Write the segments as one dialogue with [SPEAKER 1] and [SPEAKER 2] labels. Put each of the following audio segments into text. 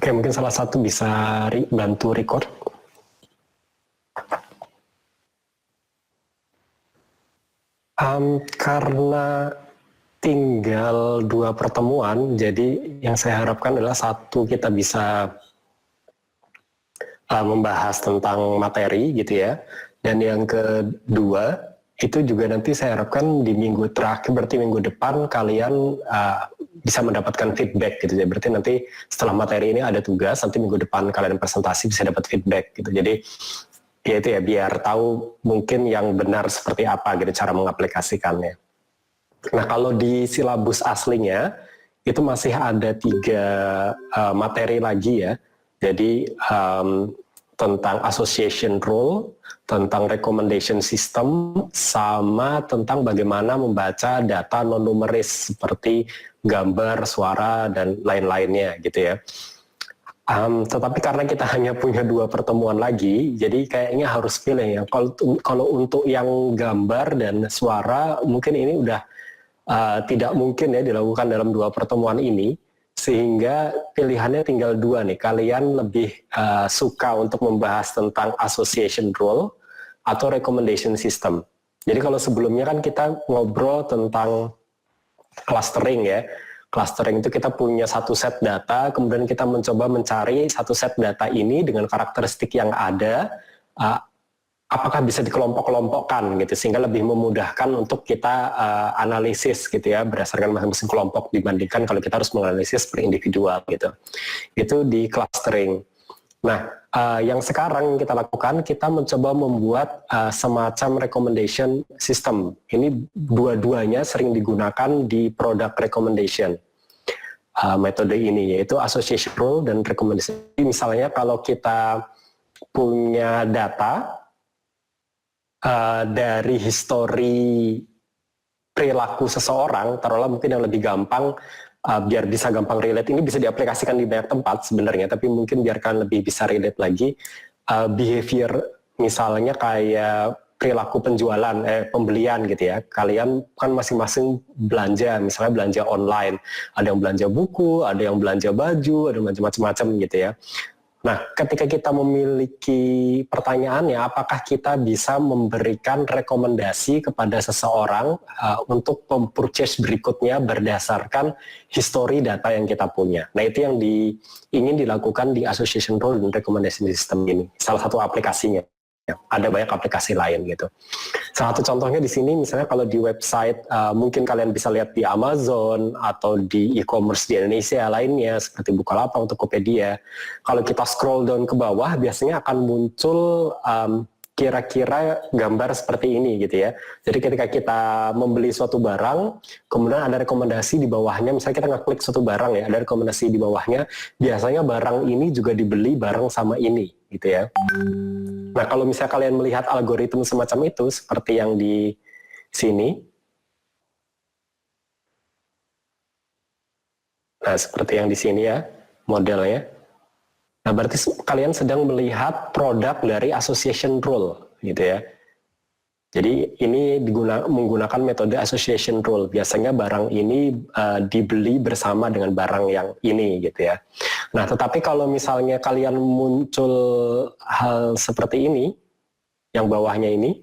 [SPEAKER 1] Oke, mungkin salah satu bisa bantu record. Karena tinggal 2 pertemuan, jadi yang saya harapkan adalah satu kita bisa membahas tentang materi gitu ya, dan yang kedua itu juga nanti saya harapkan di minggu terakhir, berarti minggu depan kalian bisa mendapatkan feedback gitu ya. Berarti nanti setelah materi ini ada tugas, nanti minggu depan kalian presentasi bisa dapat feedback gitu. Jadi ya itu ya, biar tahu mungkin yang benar seperti apa gitu cara mengaplikasikannya. Nah, kalau di silabus aslinya itu masih ada 3 materi lagi ya. Jadi tentang association rule, tentang recommendation system, sama tentang bagaimana membaca data non-numeris seperti gambar, suara, dan lain-lainnya gitu ya. Tetapi karena kita hanya punya 2 pertemuan lagi, jadi kayaknya harus pilih ya. Kalau untuk yang gambar dan suara, mungkin ini udah tidak mungkin ya dilakukan dalam 2 pertemuan ini, sehingga pilihannya tinggal 2 nih. Kalian lebih suka untuk membahas tentang association rule atau recommendation system. Jadi kalau sebelumnya kan kita ngobrol tentang clustering ya. Clustering itu kita punya satu set data, kemudian kita mencoba mencari satu set data ini dengan karakteristik yang ada, apakah bisa dikelompok-kelompokkan gitu, sehingga lebih memudahkan untuk kita analisis gitu ya, berdasarkan masing-masing kelompok dibandingkan kalau kita harus menganalisis per individual gitu. Itu di clustering. Nah, yang sekarang kita lakukan, kita mencoba membuat semacam recommendation system. Ini dua-duanya sering digunakan di product recommendation. Metode ini yaitu association rule dan recommendation. Misalnya kalau kita punya data dari histori perilaku seseorang, taruhlah mungkin yang lebih gampang, biar bisa gampang relate, ini bisa diaplikasikan di banyak tempat sebenarnya, tapi mungkin biarkan lebih bisa relate lagi, behavior misalnya kayak perilaku penjualan, pembelian gitu ya, kalian kan masing-masing belanja, misalnya belanja online, ada yang belanja buku, ada yang belanja baju, ada yang belanja macam-macam gitu ya. Nah, ketika kita memiliki pertanyaannya, apakah kita bisa memberikan rekomendasi kepada seseorang untuk purchase berikutnya berdasarkan histori data yang kita punya. Nah, itu yang ingin dilakukan di association rule dan recommendation system ini. Salah satu aplikasinya. Ada banyak aplikasi lain gitu. Salah satu contohnya di sini misalnya kalau di website mungkin kalian bisa lihat di Amazon atau di e-commerce di Indonesia lainnya seperti Bukalapak, Tokopedia. Kalau kita scroll down ke bawah biasanya akan muncul kira-kira gambar seperti ini gitu ya. Jadi ketika kita membeli suatu barang, kemudian ada rekomendasi di bawahnya, misalnya kita ngeklik suatu barang ya, ada rekomendasi di bawahnya, biasanya barang ini juga dibeli bareng sama ini gitu ya. Nah, kalau misalnya kalian melihat algoritma semacam itu, seperti yang di sini, nah seperti yang di sini ya, modelnya. Nah, berarti kalian sedang melihat produk dari association rule, gitu ya. Jadi ini menggunakan metode association rule. Biasanya barang ini dibeli bersama dengan barang yang ini, gitu ya. Nah, tetapi kalau misalnya kalian muncul hal seperti ini, yang bawahnya ini,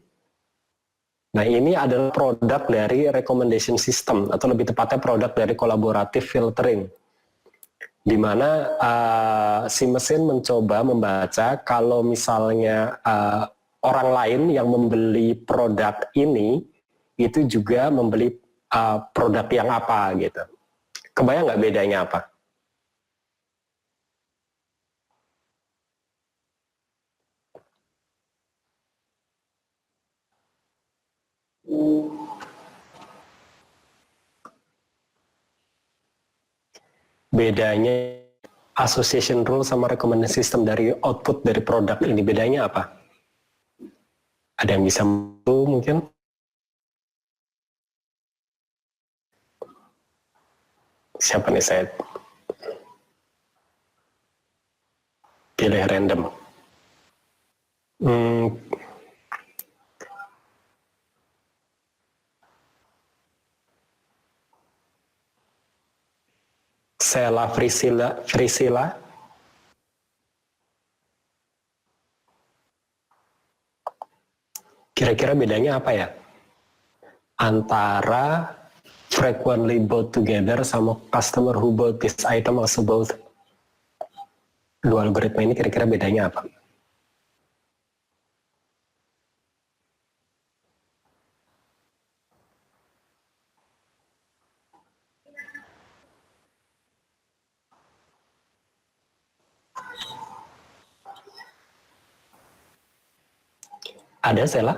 [SPEAKER 1] nah ini adalah produk dari recommendation system, atau lebih tepatnya produk dari collaborative filtering, di mana si mesin mencoba membaca kalau misalnya orang lain yang membeli produk ini, itu juga membeli produk yang apa gitu. Kebayang nggak bedanya apa? Bedanya association rule sama recommendation system dari output dari produk ini, bedanya apa? Ada yang bisa mungkin? Siapa nih, saya pilih random. Sela Frisila, Kira-kira bedanya apa ya? Antara frequently bought together sama customer who bought this item also bought. Dua algoritma ini kira-kira bedanya apa? Ada Sela?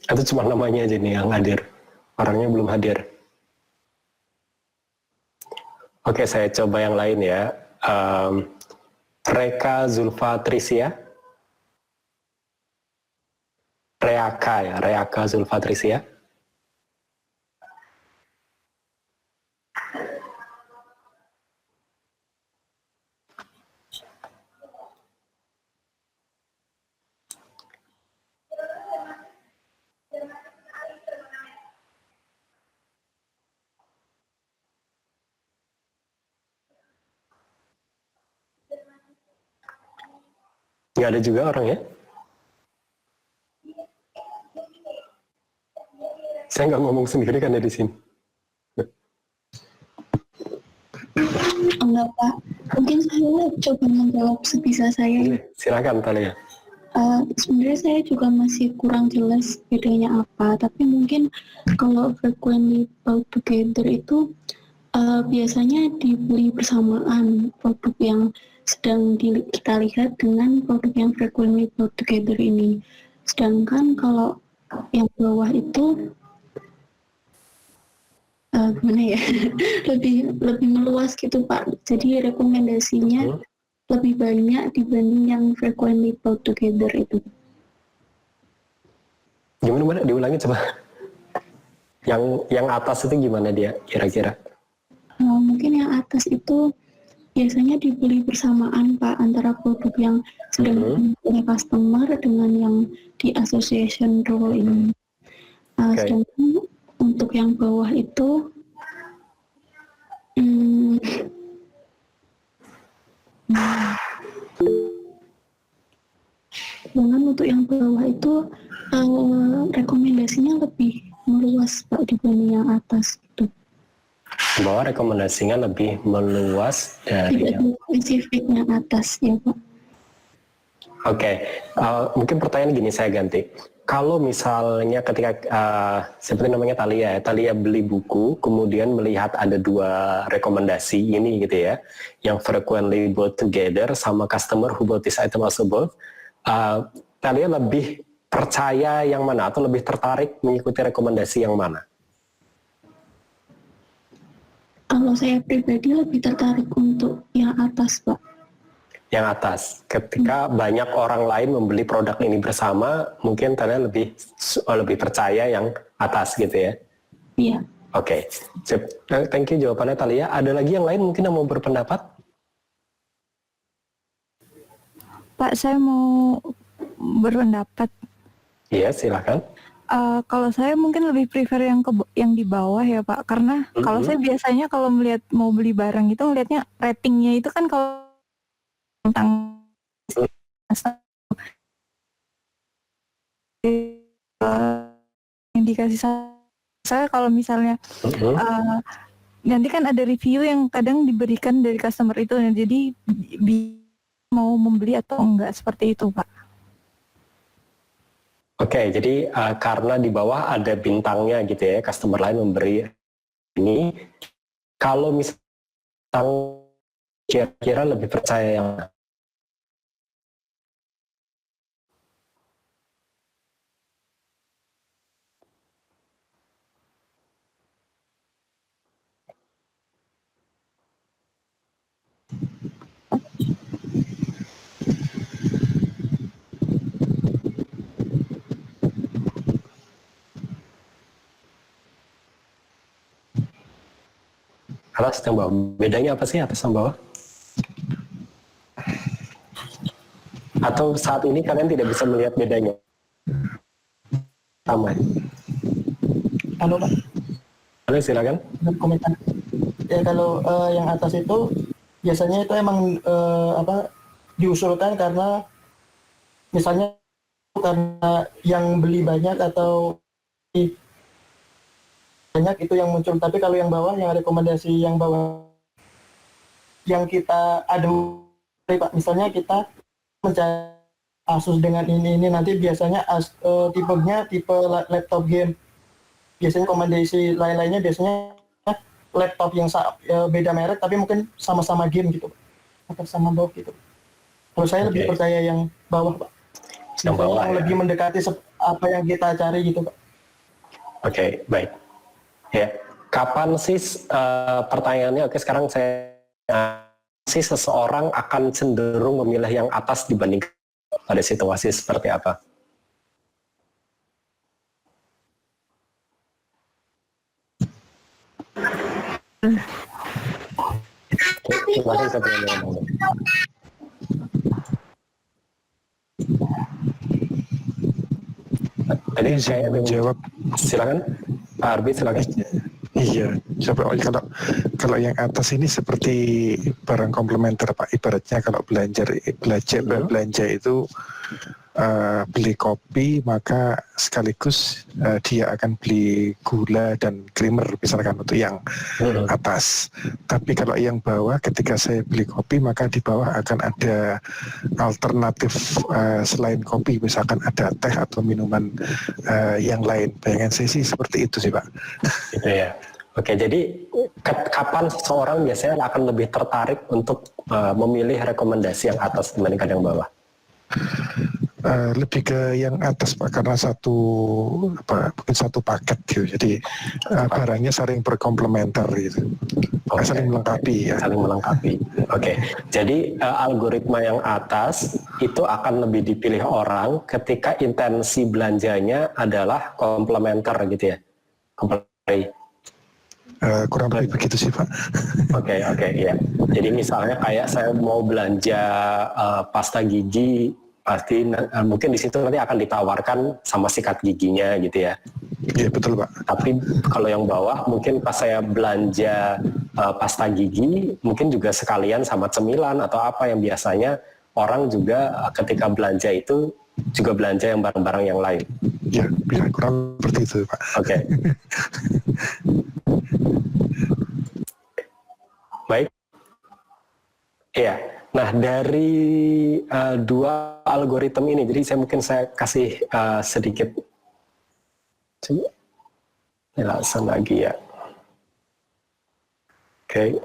[SPEAKER 1] Itu cuma namanya aja nih yang hadir. Orangnya belum hadir. Oke, saya coba yang lain ya. Reka Zulfa Trisia. Reaka Zulfa Trisia. Nggak ada juga orang ya? Saya nggak ngomong sendiri kan di sini.
[SPEAKER 2] Enggak Pak, mungkin saya coba menjawab sebisa saya.
[SPEAKER 1] Silakan Talia.
[SPEAKER 2] Sebenarnya saya juga masih kurang jelas bedanya apa, tapi mungkin kalau frequently bought together itu biasanya dibeli bersamaan produk yang sedang kita lihat dengan produk yang frequently bought together ini. Sedangkan kalau yang bawah itu gimana ya, lebih meluas gitu Pak. Jadi rekomendasinya lebih banyak dibanding yang frequently bought together itu.
[SPEAKER 1] Gimana diulangi coba? Yang atas itu gimana dia kira-kira?
[SPEAKER 2] Mungkin yang atas itu biasanya dibeli bersamaan Pak, antara produk yang sedang oleh customer dengan yang di association role ini. Sedangkan untuk yang bawah itu untuk yang bawah itu rekomendasinya lebih meluas Pak dibanding yang atas gitu.
[SPEAKER 1] Bahwa rekomendasinya lebih meluas dari
[SPEAKER 2] tidak spesifiknya atas ya Pak.
[SPEAKER 1] Oke, mungkin pertanyaan gini saya ganti. Kalau misalnya ketika seperti namanya Talia beli buku, kemudian melihat ada dua rekomendasi ini gitu ya, yang frequently bought together sama customer who bought this item also bought, Talia lebih percaya yang mana atau lebih tertarik mengikuti rekomendasi yang mana?
[SPEAKER 2] Kalau saya pribadi lebih tertarik untuk yang atas Pak.
[SPEAKER 1] Yang atas. Ketika banyak orang lain membeli produk ini bersama, mungkin Talia lebih percaya yang atas gitu ya?
[SPEAKER 2] Iya.
[SPEAKER 1] Oke. Thank you jawabannya Talia. Ada lagi yang lain mungkin yang mau berpendapat?
[SPEAKER 3] Pak, saya mau berpendapat.
[SPEAKER 1] Iya, silakan.
[SPEAKER 3] Kalau saya mungkin lebih prefer yang di bawah ya Pak, karena kalau saya biasanya kalau melihat mau beli barang itu melihatnya ratingnya itu kan kalau tentang yang dikasih saya kalau misalnya nanti kan ada review yang kadang diberikan dari customer itu, jadi mau membeli atau enggak seperti itu Pak.
[SPEAKER 1] Oke, jadi karena di bawah ada bintangnya gitu ya, customer lain memberi ini, kalau misalnya kira-kira lebih percaya yang mana? Atas dan bawah. Bedanya apa sih atas dan bawah? Atau saat ini kalian tidak bisa melihat bedanya? Sama.
[SPEAKER 4] Halo Pak.
[SPEAKER 1] Boleh silakan.
[SPEAKER 4] Komentar. Ya kalau yang atas itu biasanya itu emang diusulkan karena misalnya karena yang beli banyak atau banyak itu yang muncul. Tapi kalau yang bawah, yang rekomendasi yang bawah yang kita ada Pak, misalnya kita mencari Asus dengan ini nanti biasanya tipenya tipe laptop game. Biasanya rekomendasi lain-lainnya biasanya laptop yang beda merek tapi mungkin sama-sama game gitu atau sama box gitu. Kalau saya lebih percaya yang bawah Pak.
[SPEAKER 1] Yang bawah
[SPEAKER 4] yang lebih mendekati apa yang kita cari gitu Pak.
[SPEAKER 1] Oke, baik. Ya, kapan sih pertanyaannya? Oke, sekarang saya sih seseorang akan cenderung memilih yang atas dibandingkan pada situasi seperti apa? Terima kasih saya pengen ngomong. Tadi saya menjawab. Silakan, Pak Arbi, silakan.
[SPEAKER 5] Iya, coba kalau yang atas ini seperti barang komplementer Pak. Ibaratnya kalau belanja itu beli kopi maka sekaligus dia akan beli gula dan creamer misalkan untuk yang atas. Tapi kalau yang bawah ketika saya beli kopi maka di bawah akan ada alternatif selain kopi, misalkan ada teh atau minuman yang lain. Bayangan saya sih seperti itu sih Pak.
[SPEAKER 1] Gitu ya. Oke, jadi kapan seseorang biasanya akan lebih tertarik untuk memilih rekomendasi yang atas dibandingkan yang bawah?
[SPEAKER 5] Lebih ke yang atas Pak, karena mungkin satu paket gitu, jadi barangnya saling berkomplementer gitu. Saling melengkapi ya.
[SPEAKER 1] Saling melengkapi. Oke. Jadi algoritma yang atas itu akan lebih dipilih orang ketika intensi belanjanya adalah komplementer gitu ya. Komplementari.
[SPEAKER 5] Kurang lebih begitu sih Pak.
[SPEAKER 1] Oke, iya. Jadi misalnya kayak saya mau belanja pasta gigi, pasti mungkin di situ nanti akan ditawarkan sama sikat giginya gitu ya.
[SPEAKER 5] Iya betul Pak.
[SPEAKER 1] Tapi kalau yang bawah mungkin pas saya belanja pasta gigi mungkin juga sekalian sama cemilan atau apa yang biasanya orang juga ketika belanja itu juga belanja yang barang-barang yang lain.
[SPEAKER 5] Ya, kurang seperti itu Pak.
[SPEAKER 1] Oke. Baik. Iya. Nah, dari dua algoritma ini, jadi saya kasih sedikit jelasan lagi ya. Oke.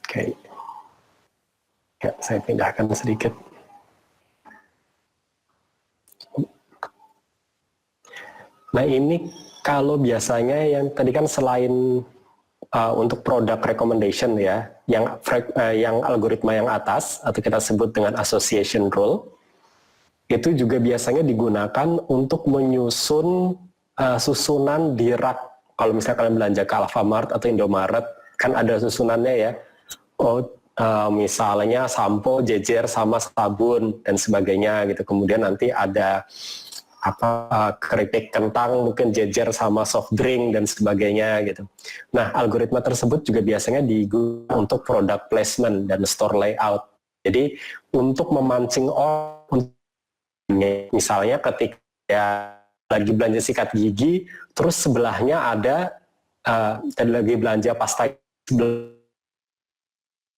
[SPEAKER 1] Oke. Ya, saya pindahkan sedikit. Nah, ini kalau biasanya yang tadi kan selain untuk product recommendation ya, yang algoritma yang atas atau kita sebut dengan association rule, itu juga biasanya digunakan untuk menyusun susunan di rak. Kalau misalnya kalian belanja ke Alfamart atau Indomaret, kan ada susunannya ya. Misalnya sampo jejer sama sabun dan sebagainya gitu. Kemudian nanti ada keripik kentang mungkin jejer sama soft drink dan sebagainya gitu. Nah, algoritma tersebut juga biasanya digunakan untuk product placement dan store layout. Jadi untuk memancing orang, misalnya ketika lagi belanja sikat gigi, terus sebelahnya ada lagi belanja pasta,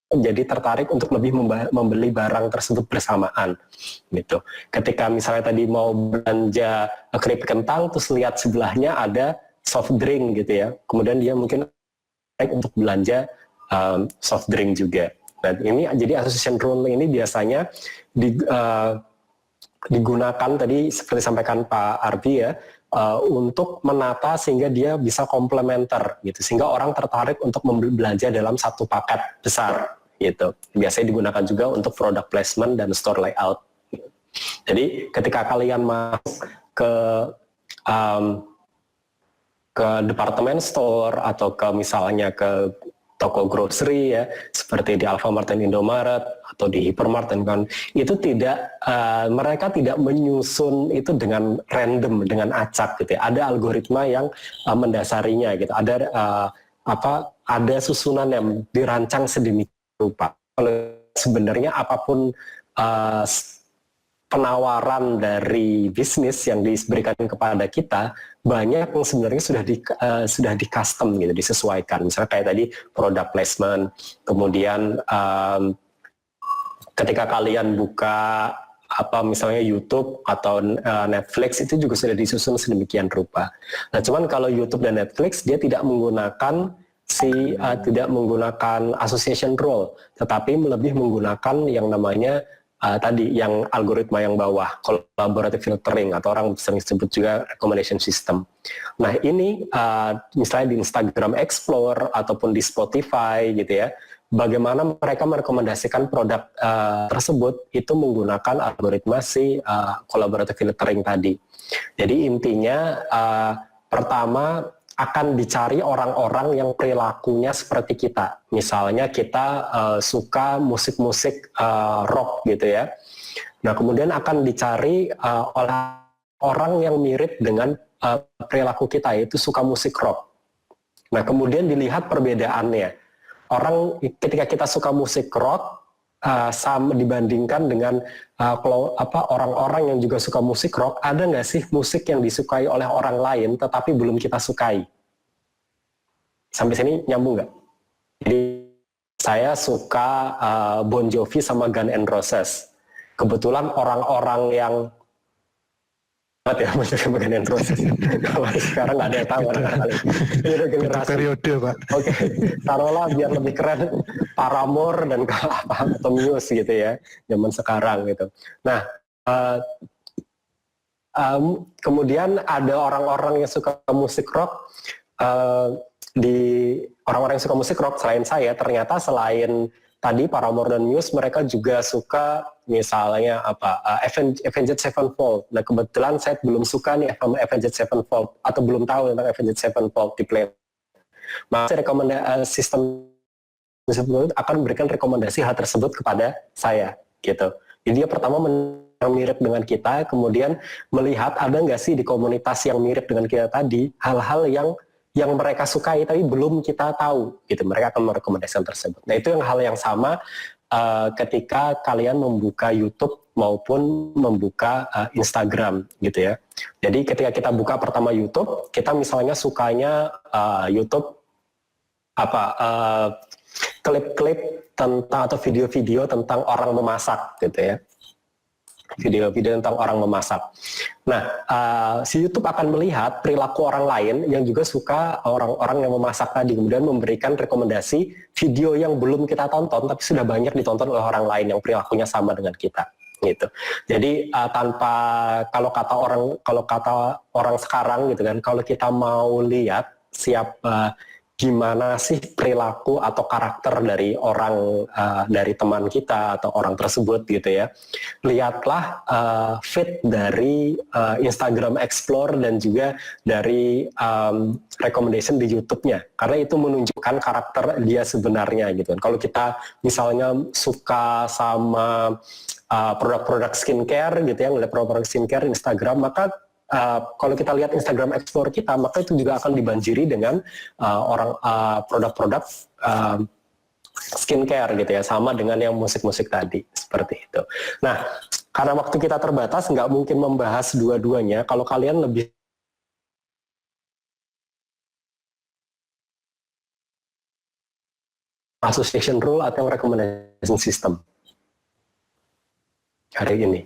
[SPEAKER 1] jadi tertarik untuk lebih membeli barang tersebut bersamaan gitu. Ketika misalnya tadi mau belanja keripik kentang terus lihat sebelahnya ada soft drink gitu ya, kemudian dia mungkin tertarik untuk belanja soft drink juga. Dan ini jadi association rule ini biasanya digunakan tadi seperti sampaikan Pak Arbi ya, untuk menata sehingga dia bisa komplementer gitu, sehingga orang tertarik untuk belanja dalam satu paket besar gitu. Biasanya digunakan juga untuk product placement dan store layout. Jadi ketika kalian masuk ke department store atau ke misalnya ke toko grocery ya, seperti di Alfamart dan Indomaret atau di Hypermart dan kan itu tidak mereka tidak menyusun itu dengan random, dengan acak gitu ya. Ada algoritma yang mendasarinya gitu. Ada susunan yang dirancang sedemikian rupa. Kalau sebenarnya apapun penawaran dari bisnis yang diberikan kepada kita, banyak yang sebenarnya sudah di custom gitu, disesuaikan. Misalnya kayak tadi product placement, kemudian ketika kalian buka misalnya YouTube atau Netflix, itu juga sudah disusun sedemikian rupa. Nah, cuman kalau YouTube dan Netflix dia tidak menggunakan tidak menggunakan association rule, tetapi lebih menggunakan yang namanya tadi yang algoritma yang bawah, collaborative filtering atau orang sering sebut juga recommendation system. Nah ini misalnya di Instagram Explore ataupun di Spotify gitu ya, bagaimana mereka merekomendasikan produk tersebut itu menggunakan algoritma collaborative filtering tadi. Jadi intinya pertama akan dicari orang-orang yang perilakunya seperti kita. Misalnya kita suka musik-musik rock gitu ya. Nah kemudian akan dicari oleh orang yang mirip dengan perilaku kita, yaitu suka musik rock. Nah kemudian dilihat perbedaannya. Orang ketika kita suka musik rock sama dibandingkan dengan orang-orang yang juga suka musik rock, ada nggak sih musik yang disukai oleh orang lain tetapi belum kita sukai? Sampai sini nyambung nggak? Jadi saya suka Bon Jovi sama Guns N' Roses. Kebetulan orang-orang yang ya Bon Jovi sama Guns N' Roses. Kalau sekarang nggak ada yang tahu kali. Ini generasi.
[SPEAKER 5] Periode Pak.
[SPEAKER 1] Oke, taruhlah biar lebih keren Paramore dan atau Muse gitu ya, zaman sekarang gitu. Nah, kemudian ada orang-orang yang suka musik rock. Di orang-orang yang suka musik rock selain saya, ternyata selain tadi Paramore dan Muse, mereka juga suka misalnya Avenged Sevenfold. Nah kebetulan saya belum suka nih Avenged Sevenfold atau belum tahu tentang Avenged Sevenfold di play. Maka sistem tersebut akan memberikan rekomendasi hal tersebut kepada saya gitu. Jadi dia pertama yang mirip dengan kita, kemudian melihat ada nggak sih di komunitas yang mirip dengan kita tadi hal-hal yang mereka sukai tapi belum kita tahu gitu, mereka akan merekomendasikan tersebut. Nah itu yang hal yang sama ketika kalian membuka YouTube maupun membuka Instagram gitu ya. Jadi ketika kita buka pertama YouTube, kita misalnya sukanya YouTube klip-klip tentang atau video-video tentang orang memasak gitu ya. Video-video tentang orang memasak. Nah, si YouTube akan melihat perilaku orang lain yang juga suka orang-orang yang memasak tadi, kemudian memberikan rekomendasi video yang belum kita tonton, tapi sudah banyak ditonton oleh orang lain yang perilakunya sama dengan kita. Gitu. Jadi kalau kata orang sekarang gitu kan, kalau kita mau lihat gimana sih perilaku atau karakter dari orang dari teman kita atau orang tersebut gitu ya, lihatlah feed dari Instagram Explore dan juga dari recommendation di YouTube-nya, karena itu menunjukkan karakter dia sebenarnya gitu kan. Kalau kita misalnya suka sama produk-produk skincare gitu ya, ngeliat produk skincare Instagram, maka kalau kita lihat Instagram Explore kita, maka itu juga akan dibanjiri dengan produk-produk skincare gitu ya, sama dengan yang musik-musik tadi, seperti itu. Nah, karena waktu kita terbatas, nggak mungkin membahas dua-duanya. Kalau kalian lebih association rule atau recommendation system hari ini.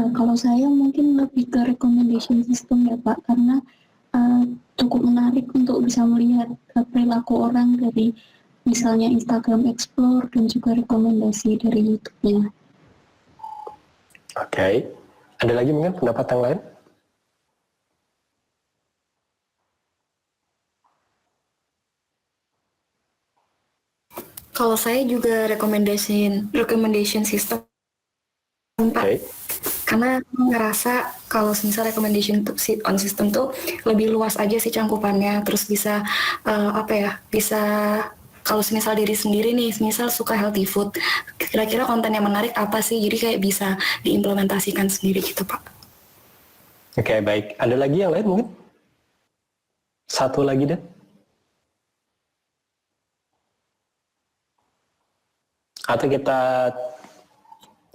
[SPEAKER 2] Kalau saya mungkin lebih ke recommendation system ya Pak, karena cukup menarik untuk bisa melihat perilaku orang dari misalnya Instagram Explore dan juga rekomendasi dari YouTube-nya.
[SPEAKER 1] Oke. Ada lagi mungkin pendapat yang lain?
[SPEAKER 6] Kalau saya juga recommendation system, Pak.
[SPEAKER 1] Oke.
[SPEAKER 6] Karena ngerasa kalau misal recommendation on system tuh lebih luas aja sih cangkupannya, terus bisa bisa kalau misal diri sendiri nih, misal suka healthy food, kira-kira konten yang menarik apa sih, jadi kayak bisa diimplementasikan sendiri gitu Pak.
[SPEAKER 1] Oke, baik. Ada lagi yang lain mungkin? Satu lagi deh. Atau kita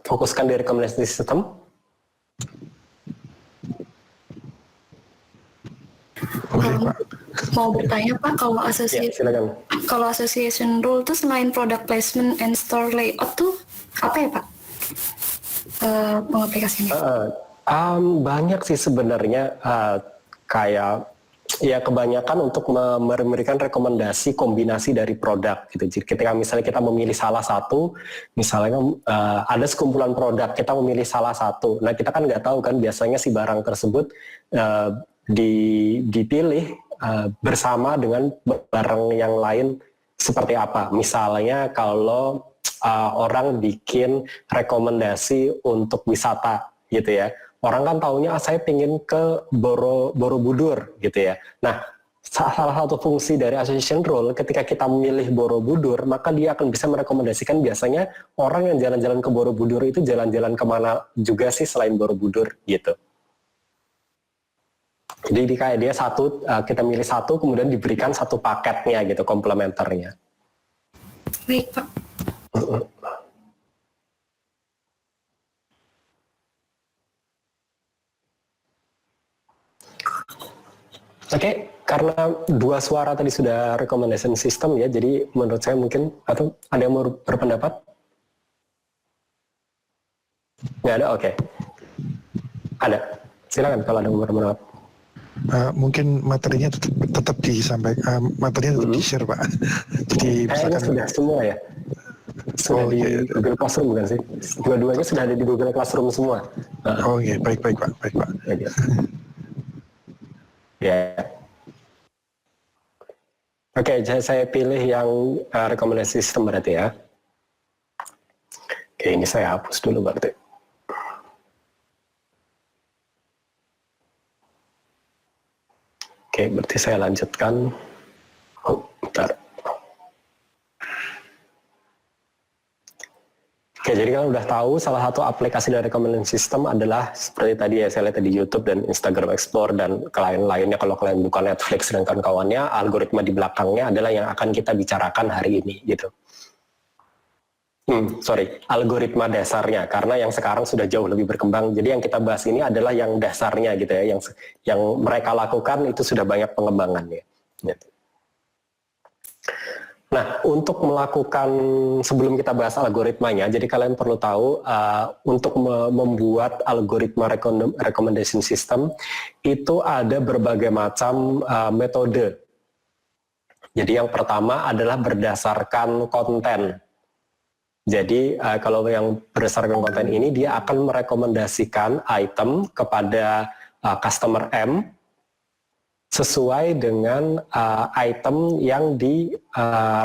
[SPEAKER 1] fokuskan di rekomendasi sistem?
[SPEAKER 6] Mau bertanya Pak, kalau
[SPEAKER 1] Ya, silakan.
[SPEAKER 6] association rule tuh selain product placement and store layout tuh apa ya Pak? Pengaplikasiannya?
[SPEAKER 1] Banyak sih sebenarnya, kayak ya kebanyakan untuk memberikan rekomendasi kombinasi dari produk gitu. Jadi ketika misalnya kita memilih salah satu, misalnya ada sekumpulan produk, kita memilih salah satu. Nah kita kan nggak tahu kan biasanya si barang tersebut dipilih bersama dengan barang yang lain seperti apa. Misalnya kalau orang bikin rekomendasi untuk wisata gitu ya. Orang kan taunya saya pingin ke Borobudur gitu ya. Nah, salah satu fungsi dari association rule ketika kita memilih Borobudur, maka dia akan bisa merekomendasikan biasanya orang yang jalan-jalan ke Borobudur itu jalan-jalan kemana juga sih selain Borobudur gitu. Jadi kayak dia kita milih satu, kemudian diberikan satu paketnya gitu, komplementernya.
[SPEAKER 6] Baik Pak.
[SPEAKER 1] Oke, karena dua suara tadi sudah recommendation system ya, jadi menurut saya mungkin, atau ada yang mau berpendapat? Nggak ada, oke. Ada, silakan kalau ada yang mau berpendapat.
[SPEAKER 5] Mungkin materinya tetap disampaikan, materinya tetap di-share Pak. Jadi
[SPEAKER 1] Kayaknya sudah semua ya? Sudah di Google Classroom bukan sih? Dua-duanya sudah ada di Google Classroom semua.
[SPEAKER 5] Oh iya, baik Pak.
[SPEAKER 1] Ya. Ya. Oke, saya pilih yang rekomendasi sistem berarti ya. Oke, ini saya hapus dulu berarti. Oke, berarti saya lanjutkan. Oh, bentar. Oke, jadi kalian udah tahu salah satu aplikasi dari recommendation system adalah seperti tadi ya, saya lihat di YouTube dan Instagram Explore dan lain-lainnya. Kalau kalian buka Netflix dan kawan-kawannya, algoritma di belakangnya adalah yang akan kita bicarakan hari ini gitu. Algoritma dasarnya, karena yang sekarang sudah jauh lebih berkembang. Jadi yang kita bahas ini adalah yang dasarnya gitu ya, yang mereka lakukan itu sudah banyak pengembangannya. Gitu. Nah, untuk melakukan, sebelum kita bahas algoritmanya, jadi kalian perlu tahu untuk membuat algoritma recommendation system itu ada berbagai macam metode. Jadi yang pertama adalah berdasarkan konten. Jadi kalau yang berdasarkan konten ini, dia akan merekomendasikan item kepada customer M sesuai dengan item yang di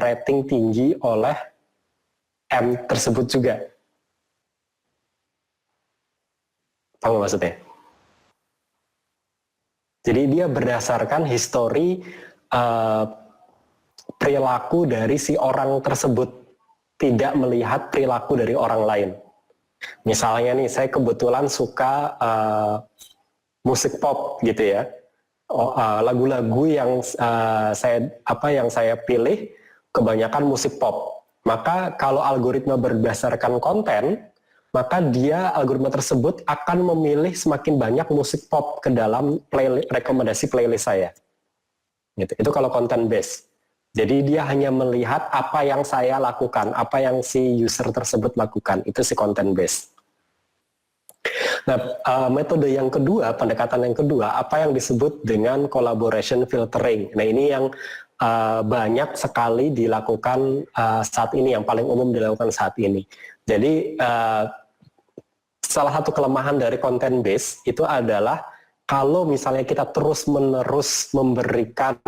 [SPEAKER 1] rating tinggi oleh M tersebut juga. Paham maksudnya? Jadi dia berdasarkan histori perilaku dari si orang tersebut, tidak melihat perilaku dari orang lain. Misalnya nih, saya kebetulan suka musik pop gitu ya. Lagu-lagu yang saya pilih kebanyakan musik pop. Maka kalau algoritma berdasarkan konten, maka algoritma tersebut akan memilih semakin banyak musik pop ke dalam rekomendasi playlist saya. Gitu. Itu kalau konten base. Jadi dia hanya melihat apa yang saya lakukan, apa yang si user tersebut lakukan. Itu si konten base. Nah, metode yang kedua, pendekatan yang kedua, apa yang disebut dengan collaboration filtering. Nah, ini yang banyak sekali dilakukan saat ini, yang paling umum dilakukan saat ini. Jadi, salah satu kelemahan dari content base itu adalah kalau misalnya kita terus-menerus memberikan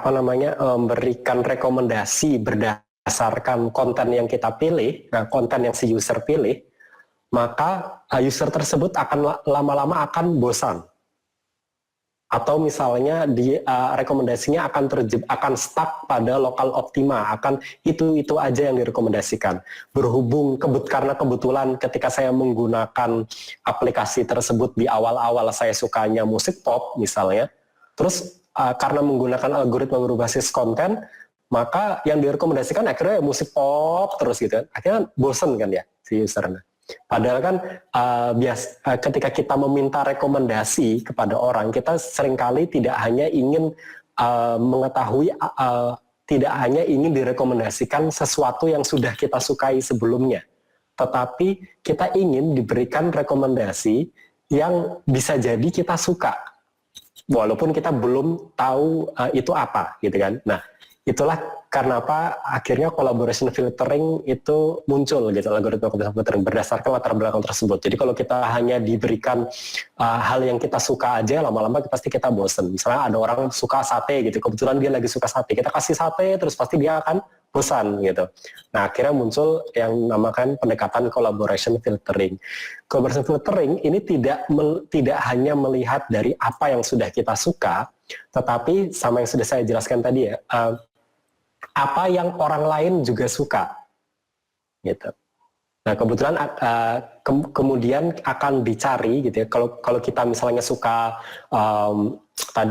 [SPEAKER 1] memberikan rekomendasi berdasarkan konten yang kita pilih, konten yang si user pilih, maka user tersebut akan lama-lama akan bosan. Atau misalnya rekomendasinya akan stuck pada lokal optima, akan itu aja yang direkomendasikan. Berhubung karena kebetulan ketika saya menggunakan aplikasi tersebut di awal-awal saya sukanya musik pop misalnya, terus karena menggunakan algoritma berbasis konten, maka yang direkomendasikan akhirnya musik pop terus gitu. Akhirnya bosen kan ya si usernya. Padahal kan ketika kita meminta rekomendasi kepada orang, kita seringkali tidak hanya ingin mengetahui, tidak hanya ingin direkomendasikan sesuatu yang sudah kita sukai sebelumnya, tetapi kita ingin diberikan rekomendasi yang bisa jadi kita suka, walaupun kita belum tahu itu apa, gitu kan. Nah, itulah kenapa akhirnya collaboration filtering itu muncul gitu, algoritma collaboration filtering berdasarkan latar belakang tersebut. Jadi kalau kita hanya diberikan hal yang kita suka aja, lama-lama pasti kita bosen. Misalnya ada orang suka sate gitu, kebetulan dia lagi suka sate, kita kasih sate terus pasti dia akan bosan gitu. Nah, akhirnya muncul yang namakan pendekatan collaboration filtering. Collaboration filtering ini tidak hanya melihat dari apa yang sudah kita suka, tetapi sama yang sudah saya jelaskan tadi ya, apa yang orang lain juga suka, gitu. Nah, kebetulan kemudian akan dicari gitu ya. Kalau kita misalnya suka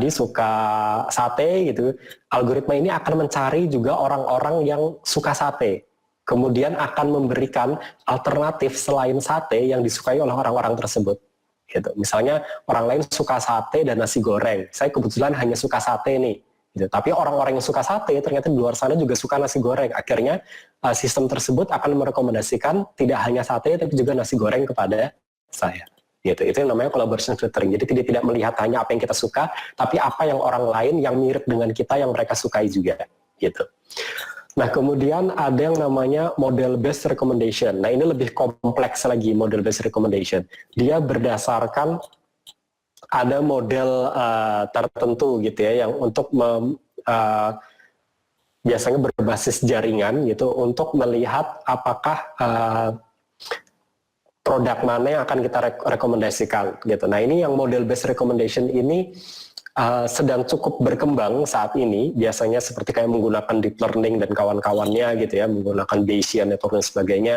[SPEAKER 1] suka sate gitu, algoritma ini akan mencari juga orang-orang yang suka sate. Kemudian akan memberikan alternatif selain sate yang disukai oleh orang-orang tersebut. Gitu. Misalnya orang lain suka sate dan nasi goreng. Saya kebetulan hanya suka sate nih. Gitu. Tapi orang-orang yang suka sate ternyata di luar sana juga suka nasi goreng. Akhirnya sistem tersebut akan merekomendasikan tidak hanya sate tapi juga nasi goreng kepada saya. Gitu. Itu yang namanya collaboration filtering. Jadi tidak melihat hanya apa yang kita suka, tapi apa yang orang lain yang mirip dengan kita yang mereka sukai juga. Gitu. Nah, kemudian ada yang namanya model based recommendation. Nah, ini lebih kompleks lagi model based recommendation. Dia berdasarkan ada model tertentu gitu ya yang untuk biasanya berbasis jaringan gitu untuk melihat apakah produk mana yang akan kita rekomendasikan gitu. Nah, ini yang model based recommendation ini sedang cukup berkembang saat ini, biasanya seperti kayak menggunakan deep learning dan kawan-kawannya gitu ya, menggunakan Bayesian network dan sebagainya,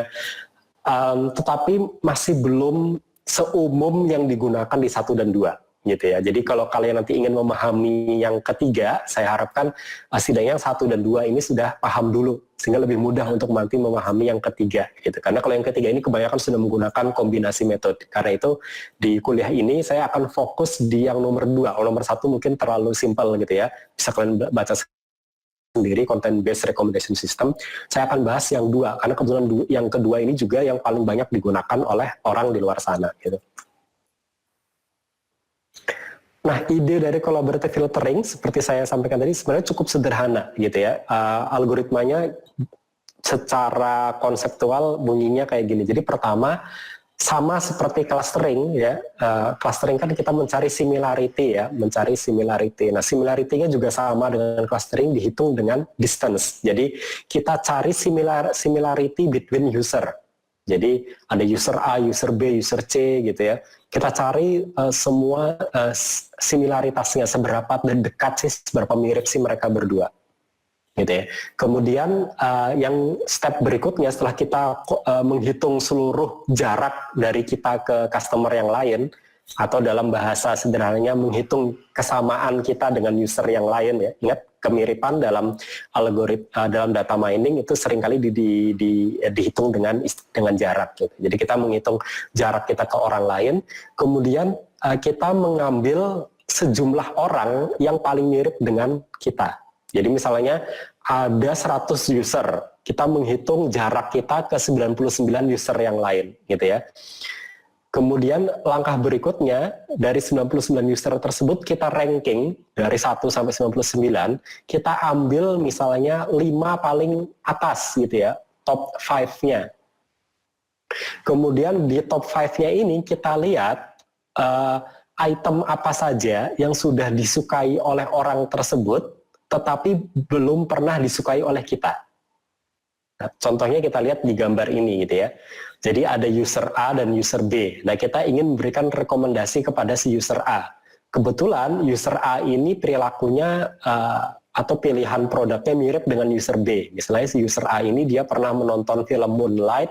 [SPEAKER 1] tetapi masih belum seumum yang digunakan di 1 dan 2 gitu ya. Jadi kalau kalian nanti ingin memahami yang ketiga, saya harapkan setidaknya 1 dan 2 ini sudah paham dulu sehingga lebih mudah untuk nanti memahami yang ketiga gitu. Karena kalau yang ketiga ini kebanyakan sudah menggunakan kombinasi metode. Karena itu di kuliah ini saya akan fokus di yang nomor 2. Kalau nomor 1 mungkin terlalu simpel gitu ya. Bisa kalian baca sendiri content based recommendation system. Saya akan bahas yang 2 karena kebetulan yang kedua ini juga yang paling banyak digunakan oleh orang di luar sana gitu. Nah, ide dari collaborative filtering seperti saya sampaikan tadi sebenarnya cukup sederhana gitu ya. Algoritmanya secara konseptual bunyinya kayak gini. Jadi pertama sama seperti clustering ya. Clustering kan kita mencari similarity ya, mencari similarity. Nah, similarity-nya juga sama dengan clustering dihitung dengan distance. Jadi kita cari similarity between user. Jadi ada user A, user B, user C gitu ya. Kita cari semua similaritasnya, seberapa dekat sih, seberapa mirip sih mereka berdua. Gitu ya. Kemudian yang step berikutnya setelah kita menghitung seluruh jarak dari kita ke customer yang lain, atau dalam bahasa sederhananya menghitung kesamaan kita dengan user yang lain ya. Ingat, kemiripan dalam algoritma dalam data mining itu seringkali dihitung dengan jarak gitu. Jadi kita menghitung jarak kita ke orang lain, kemudian kita mengambil sejumlah orang yang paling mirip dengan kita. Jadi misalnya ada 100 user, kita menghitung jarak kita ke 99 user yang lain gitu ya. Kemudian langkah berikutnya dari 99 user tersebut kita ranking dari 1 sampai 99, kita ambil misalnya 5 paling atas gitu ya, top 5-nya. Kemudian di top 5-nya ini kita lihat item apa saja yang sudah disukai oleh orang tersebut tetapi belum pernah disukai oleh kita. Nah, contohnya kita lihat di gambar ini gitu ya. Jadi ada user A dan user B. Nah, kita ingin memberikan rekomendasi kepada si user A. Kebetulan user A ini perilakunya atau pilihan produknya mirip dengan user B. Misalnya si user A ini dia pernah menonton film Moonlight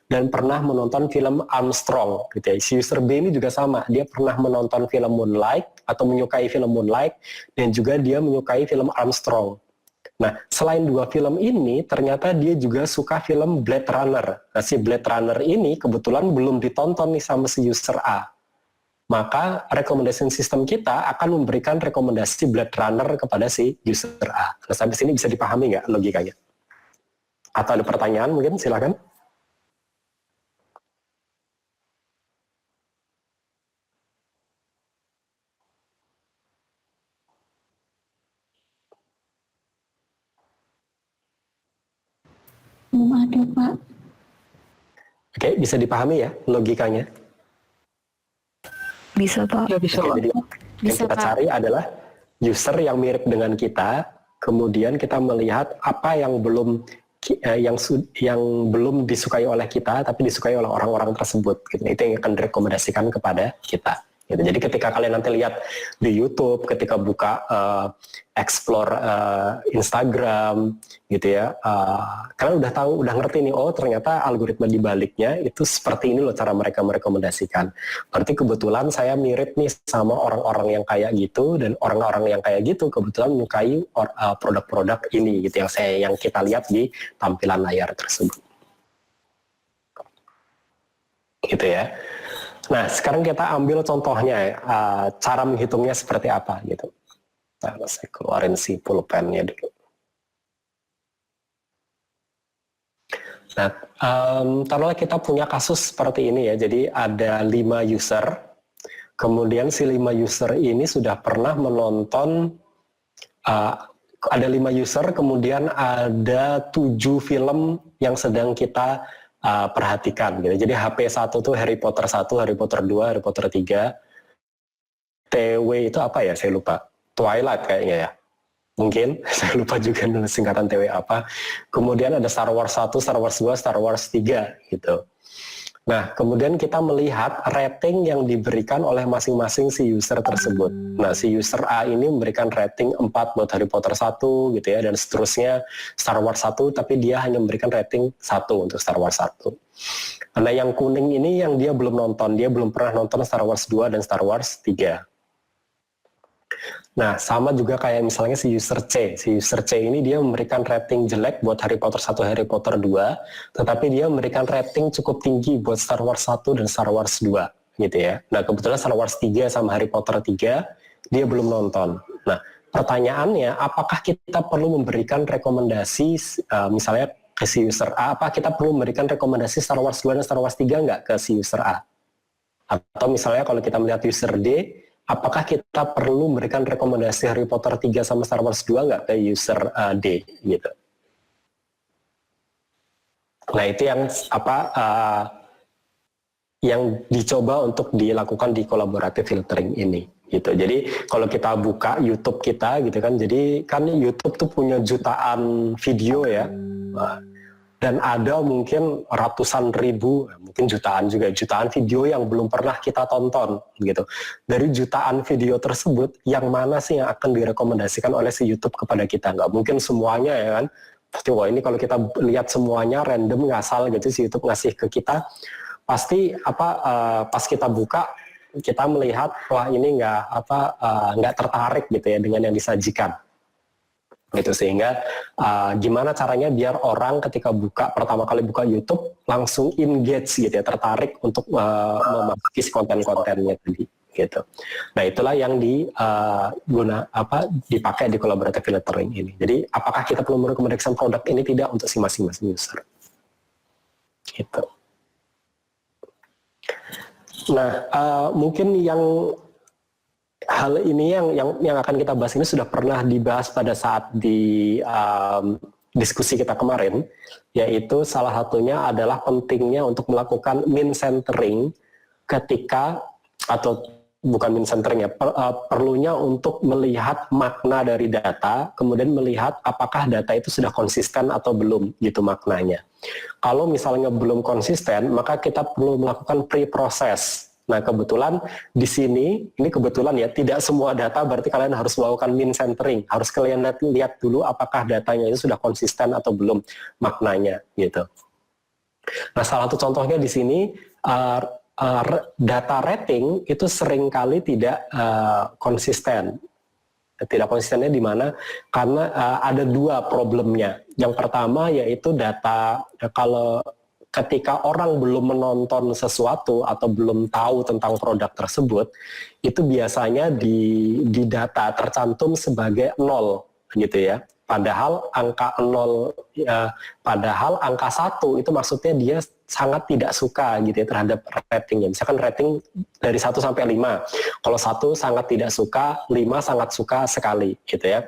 [SPEAKER 1] dan pernah menonton film Armstrong gitu ya. Si user B ini juga sama, dia pernah menonton film Moonlight atau menyukai film Moonlight dan juga dia menyukai film Armstrong. Nah, selain dua film ini, ternyata dia juga suka film Blade Runner. Nah, si Blade Runner ini kebetulan belum ditonton nih sama si user A. Maka recommendation system kita akan memberikan rekomendasi Blade Runner kepada si user A. Nah, sampai sini bisa dipahami nggak logikanya? Atau ada pertanyaan mungkin? Silakan.
[SPEAKER 2] Belum ada, Pak.
[SPEAKER 1] Oke, bisa dipahami ya logikanya?
[SPEAKER 6] Bisa, Pak.
[SPEAKER 4] Ya bisa,
[SPEAKER 1] Oke,
[SPEAKER 4] Pak.
[SPEAKER 1] jadi yang kita cari adalah user yang mirip dengan kita, kemudian kita melihat apa yang belum disukai oleh kita, tapi disukai oleh orang-orang tersebut. Gitu. Itu yang akan direkomendasikan kepada kita. Gitu. Jadi ketika kalian nanti lihat di YouTube, ketika buka explore Instagram, gitu ya, kalian udah tahu, udah ngerti nih, oh ternyata algoritma di baliknya itu seperti ini loh cara mereka merekomendasikan. Berarti kebetulan saya mirip nih sama orang-orang yang kayak gitu, dan orang-orang yang kayak gitu kebetulan menyukai produk-produk ini, gitu yang kita lihat di tampilan layar tersebut. Gitu ya. Nah, sekarang kita ambil contohnya, cara menghitungnya seperti apa gitu. Nah, saya keluarin si pulpennya dulu. Nah, taruhlah kita punya kasus seperti ini ya. Jadi ada 5 user, kemudian si 5 user ini sudah pernah menonton, ada 5 user, kemudian ada 7 film yang sedang kita perhatikan gitu. Jadi HP 1 tuh Harry Potter 1, Harry Potter 2, Harry Potter 3. TW itu apa ya? Saya lupa. Twilight kayaknya ya. Mungkin saya lupa juga nulis singkatan TW apa. Kemudian ada Star Wars 1, Star Wars 2, Star Wars 3 gitu. Nah, kemudian kita melihat rating yang diberikan oleh masing-masing si user tersebut. Nah, si user A ini memberikan rating 4 buat Harry Potter 1 gitu ya, dan seterusnya Star Wars 1, tapi dia hanya memberikan rating 1 untuk Star Wars 1. Nah, yang kuning ini yang dia belum nonton, dia belum pernah nonton Star Wars 2 dan Star Wars 3. Nah, sama juga kayak misalnya si user C. Si user C ini dia memberikan rating jelek buat Harry Potter 1, Harry Potter 2, tetapi dia memberikan rating cukup tinggi buat Star Wars 1 dan Star Wars 2, gitu ya. Nah, kebetulan Star Wars 3 sama Harry Potter 3, dia belum nonton. Nah, pertanyaannya, apakah kita perlu memberikan rekomendasi, misalnya ke si user A, apa kita perlu memberikan rekomendasi Star Wars 2 dan Star Wars 3 nggak ke si user A? Atau misalnya kalau kita melihat user D, apakah kita perlu memberikan rekomendasi Harry Potter 3 sama Star Wars 2 nggak ke user D gitu. Nah, itu yang yang dicoba untuk dilakukan di collaborative filtering ini gitu. Jadi kalau kita buka YouTube kita gitu kan, jadi kan YouTube tuh punya jutaan video ya. Dan ada mungkin ratusan ribu, mungkin jutaan juga, jutaan video yang belum pernah kita tonton gitu. Dari jutaan video tersebut, yang mana sih yang akan direkomendasikan oleh si YouTube kepada kita? Nggak mungkin semuanya ya kan. Pasti wah ini kalau kita lihat semuanya random ngasal gitu si YouTube ngasih ke kita, pasti pas kita buka kita melihat wah ini nggak tertarik gitu ya dengan yang disajikan. Gitu, sehingga gimana caranya biar orang ketika pertama kali buka YouTube langsung engage gitu ya, tertarik untuk memasuki konten-kontennya tadi gitu. Nah, itulah yang dipakai di collaborative filtering ini. Jadi apakah kita perlu merekomendasikan produk ini tidak untuk si masing-masing user gitu. Nah, mungkin hal ini yang akan kita bahas ini sudah pernah dibahas pada saat di diskusi kita kemarin, yaitu salah satunya adalah pentingnya untuk melakukan min centering ketika atau bukan min centering ya, perlunya untuk melihat makna dari data, kemudian melihat apakah data itu sudah konsisten atau belum gitu maknanya. Kalau misalnya belum konsisten, maka kita perlu melakukan pre-process. Nah kebetulan di sini, ini kebetulan ya, tidak semua data berarti kalian harus melakukan min centering. Harus kalian lihat dulu apakah datanya itu sudah konsisten atau belum maknanya gitu. Nah salah satu contohnya di sini, data rating itu seringkali tidak konsisten. Tidak konsistennya di mana? Karena ada dua problemnya. Yang pertama yaitu data, kalau ketika orang belum menonton sesuatu atau belum tahu tentang produk tersebut, itu biasanya di data tercantum sebagai 0 gitu ya. Padahal angka 0, padahal angka 1 itu maksudnya dia sangat tidak suka gitu ya terhadap ratingnya. Misalkan rating dari 1 sampai 5. Kalau 1 sangat tidak suka, 5 sangat suka sekali gitu ya.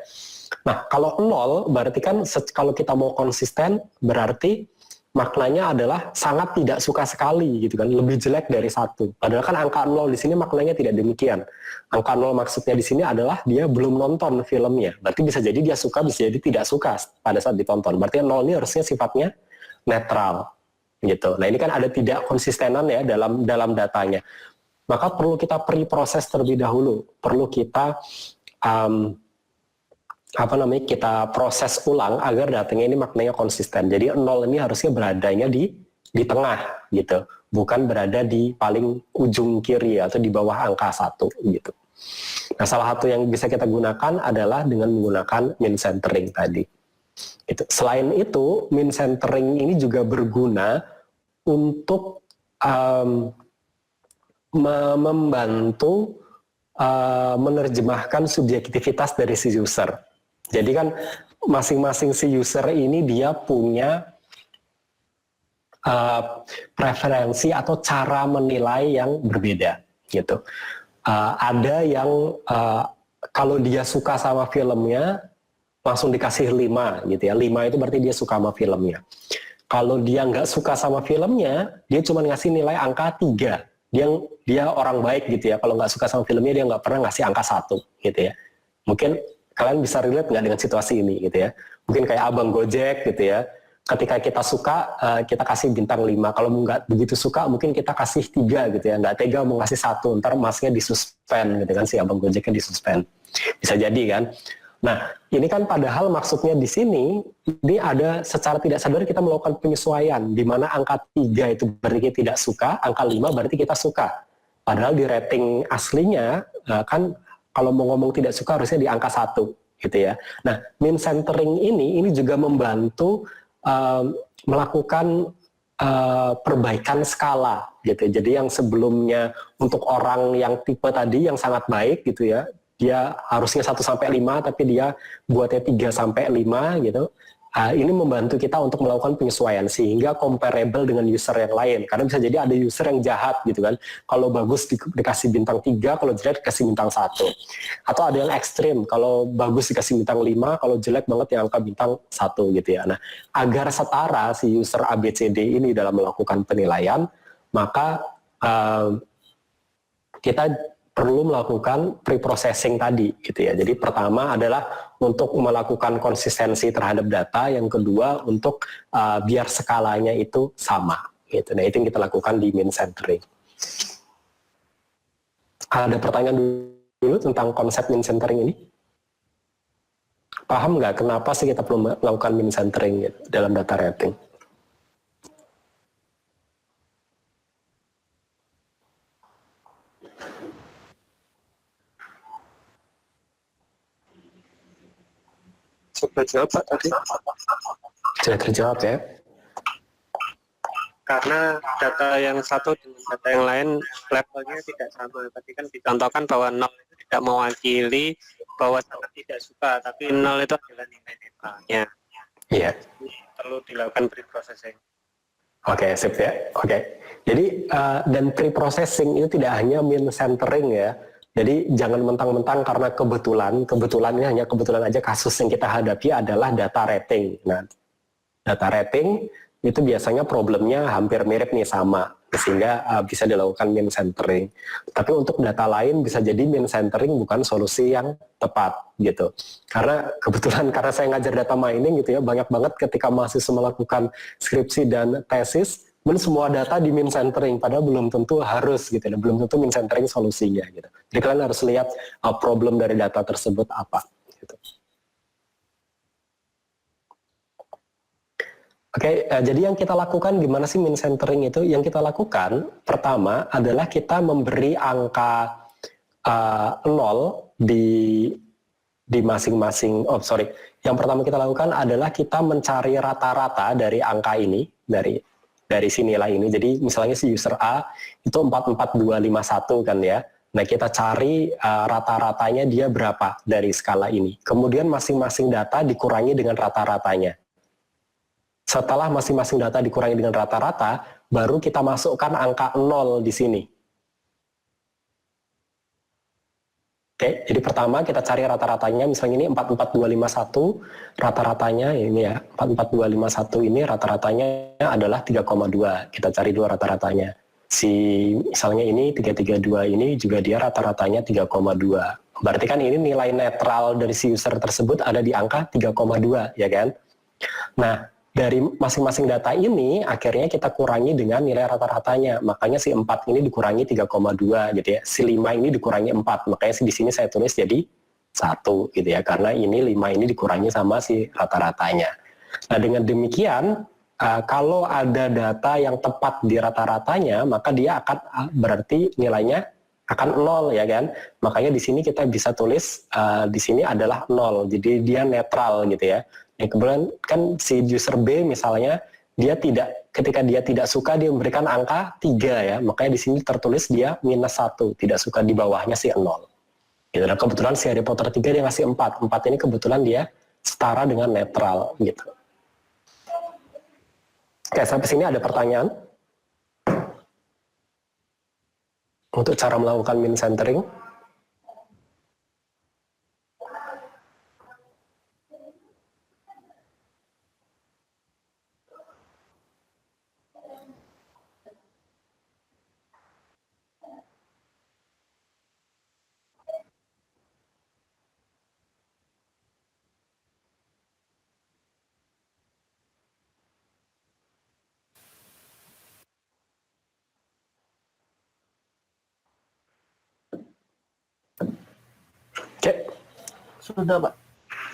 [SPEAKER 1] Nah, kalau 0 berarti kan kalau kita mau konsisten berarti maknanya adalah sangat tidak suka sekali gitu kan, lebih jelek dari 1. Padahal kan angka 0 di sini maknanya tidak demikian. Angka 0 maksudnya di sini adalah dia belum nonton filmnya. Berarti bisa jadi dia suka, bisa jadi tidak suka pada saat ditonton. Berarti 0 ini harusnya sifatnya netral gitu. Nah, ini kan ada tidak konsistenan ya dalam datanya. Maka perlu kita pre-proses terlebih dahulu. Perlu kita kita proses ulang agar datanya ini maknanya konsisten. Jadi 0 ini harusnya beradanya di tengah gitu, bukan berada di paling ujung kiri atau di bawah angka 1 gitu. Nah, salah satu yang bisa kita gunakan adalah dengan menggunakan min centering tadi. Itu. Selain itu, min centering ini juga berguna untuk membantu menerjemahkan subjektivitas dari si user. Jadi kan masing-masing si user ini dia punya preferensi atau cara menilai yang berbeda gitu. Ada yang kalau dia suka sama filmnya langsung dikasih 5 gitu ya. 5 itu berarti dia suka sama filmnya. Kalau dia nggak suka sama filmnya, dia cuma ngasih nilai angka 3. Dia orang baik gitu ya. Kalau nggak suka sama filmnya, dia nggak pernah ngasih angka 1 gitu ya. Mungkin kalian bisa relate nggak dengan situasi ini gitu ya. Mungkin kayak Abang Gojek gitu ya. Ketika kita suka, kita kasih bintang 5. Kalau nggak begitu suka, mungkin kita kasih 3 gitu ya. Nggak tega mau ngasih 1, ntar masnya disuspend gitu kan, si Abang Gojeknya disuspend. Bisa jadi kan. Nah, ini kan padahal maksudnya di sini, ini ada secara tidak sadar kita melakukan penyesuaian, di mana angka 3 itu berarti tidak suka, angka 5 berarti kita suka. Padahal di rating aslinya, kan kalau mau ngomong tidak suka harusnya di angka 1, gitu ya. Nah, min centering ini juga membantu melakukan perbaikan skala, gitu. Jadi yang sebelumnya untuk orang yang tipe tadi yang sangat baik, gitu ya, dia harusnya 1-5 tapi dia buatnya 3-5 gitu. Ini membantu kita untuk melakukan penyesuaian sehingga comparable dengan user yang lain. Karena bisa jadi ada user yang jahat gitu kan. Kalau bagus dikasih bintang 3, kalau jelek dikasih bintang 1. Atau ada yang ekstrim, kalau bagus dikasih bintang 5, kalau jelek banget yang angka bintang 1 gitu ya. Nah, agar setara si user ABCD ini dalam melakukan penilaian, maka kita perlu melakukan pre-processing tadi gitu ya. Jadi pertama adalah untuk melakukan konsistensi terhadap data, yang kedua untuk biar skalanya itu sama gitu. Nah, itu yang kita lakukan di min centering. Ada pertanyaan dulu tentang konsep min centering ini? Paham nggak kenapa sih kita perlu melakukan min centering gitu, dalam data rating?
[SPEAKER 7] Sudah jawab Pak tadi.
[SPEAKER 1] Sudah terjawab ya.
[SPEAKER 7] Karena data yang satu dengan data yang lain levelnya tidak sama. Tadi kan dicontohkan bahwa 0 itu tidak mewakili bahwa sangat tidak suka, tapi 0 itu adalah nilai netralnya.
[SPEAKER 1] Iya.
[SPEAKER 7] Perlu dilakukan pre-processing.
[SPEAKER 1] Oke, sip ya. Oke. Jadi dan pre-processing itu tidak hanya min centering ya. Jadi jangan mentang-mentang karena kebetulan ini hanya kebetulan aja kasus yang kita hadapi adalah data rating. Nah, data rating itu biasanya problemnya hampir mirip nih sama. sehingga bisa dilakukan min centering. Tapi untuk data lain bisa jadi min centering bukan solusi yang tepat gitu. Karena kebetulan karena saya ngajar data mining gitu ya, banyak banget ketika mahasiswa melakukan skripsi dan tesis, semua data di min centering, padahal belum tentu harus gitu, belum tentu min centering solusinya gitu. Jadi kalian harus lihat problem dari data tersebut apa gitu. Oke, jadi yang kita lakukan gimana sih min centering itu? Yang kita lakukan pertama adalah kita memberi angka 0 di masing-masing. Yang pertama kita lakukan adalah kita mencari rata-rata dari angka ini, dari si nilai ini. Jadi misalnya si user A itu 44251 kan ya. Nah, kita cari rata-ratanya dia berapa dari skala ini. Kemudian masing-masing data dikurangi dengan rata-ratanya. Setelah masing-masing data dikurangi dengan rata-rata, baru kita masukkan angka 0 di sini. Oke, jadi pertama kita cari rata-ratanya, misalnya ini 44251, rata-ratanya ini ya, 44251 ini rata-ratanya adalah 3,2. Kita cari dua rata-ratanya. Misalnya ini 332 ini juga dia rata-ratanya 3,2. Berarti kan ini nilai netral dari si user tersebut ada di angka 3,2, ya kan? Nah, dari masing-masing data ini akhirnya kita kurangi dengan nilai rata-ratanya. Makanya si 4 ini dikurangi 3,2 gitu ya. Si 5 ini dikurangi 4. Makanya di sini saya tulis jadi 1 gitu ya. Karena ini 5 ini dikurangi sama si rata-ratanya. Nah, dengan demikian kalau ada data yang tepat di rata-ratanya, maka dia akan berarti nilainya akan 0 ya kan. Makanya di sini kita bisa tulis di sini adalah 0. Jadi dia netral gitu ya. Kemudian kan si user B misalnya ketika dia tidak suka dia memberikan angka 3 ya, makanya di sini tertulis dia -1, tidak suka, di bawahnya si 0. Gitu. Dan kebetulan si Harry Potter 3 dia ngasih 4 ini kebetulan dia setara dengan netral gitu. Oke, sampai sini ada pertanyaan? Untuk cara melakukan min centering? Oke.
[SPEAKER 4] Sudah, Pak.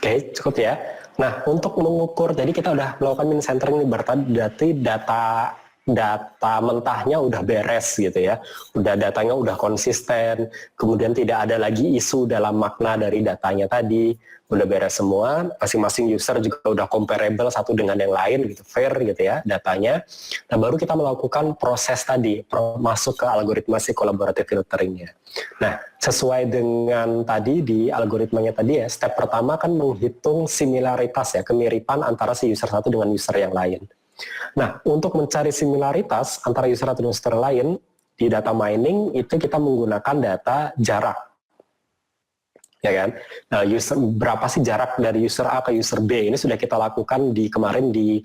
[SPEAKER 1] Oke, cukup ya. Nah, untuk mengukur, jadi kita udah melakukan min centering, berarti data mentahnya udah beres gitu ya. Datanya udah konsisten, kemudian tidak ada lagi isu dalam makna dari datanya tadi, udah beres semua, masing-masing user juga udah comparable satu dengan yang lain gitu, fair gitu ya datanya. Nah, baru kita melakukan proses tadi, masuk ke algoritma si collaborative filteringnya. Nah, sesuai dengan tadi di algoritmanya tadi ya, step pertama kan menghitung similaritas ya, kemiripan antara si user satu dengan user yang lain. Nah, untuk mencari similaritas antara user satu dan user lain di data mining itu kita menggunakan data jarak. Ya kan? Nah, berapa sih jarak dari user A ke user B? Ini sudah kita lakukan kemarin di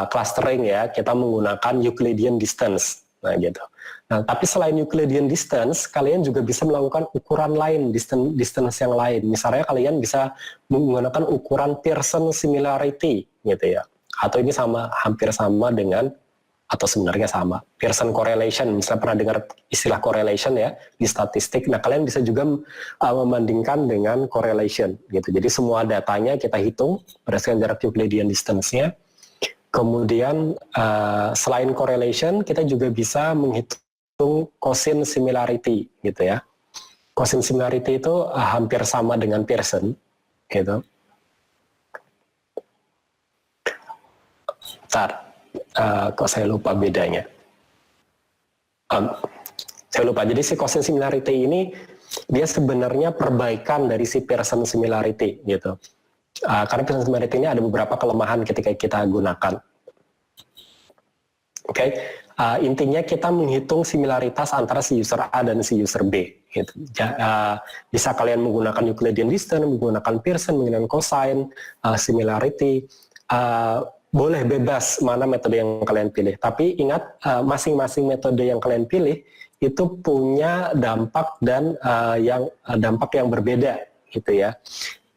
[SPEAKER 1] clustering ya, kita menggunakan Euclidean distance. Nah, gitu. Nah, tapi selain Euclidean distance, kalian juga bisa melakukan ukuran lain, distance yang lain. Misalnya kalian bisa menggunakan ukuran Pearson similarity gitu ya. Atau ini hampir sama dengan, atau sebenarnya sama, Pearson correlation. Misalnya pernah dengar istilah correlation ya di statistik. Nah, kalian bisa juga membandingkan dengan correlation gitu. Jadi semua datanya kita hitung berdasarkan jarak Euclidean distance-nya. Kemudian selain correlation, kita juga bisa menghitung Cosin similarity gitu ya. Cosin similarity itu hampir sama dengan Pearson gitu. Kok saya lupa bedanya. Saya lupa. Jadi si Cosin similarity ini dia sebenarnya perbaikan dari si Pearson similarity gitu. Karena Pearson similarity ini ada beberapa kelemahan ketika kita gunakan. Oke. Intinya kita menghitung similaritas antara si user A dan si user B. Gitu. Bisa kalian menggunakan Euclidean distance, menggunakan Pearson, menggunakan cosine, similarity. boleh bebas mana metode yang kalian pilih. Tapi ingat, masing-masing metode yang kalian pilih itu punya dampak dan dampak yang berbeda, gitu ya.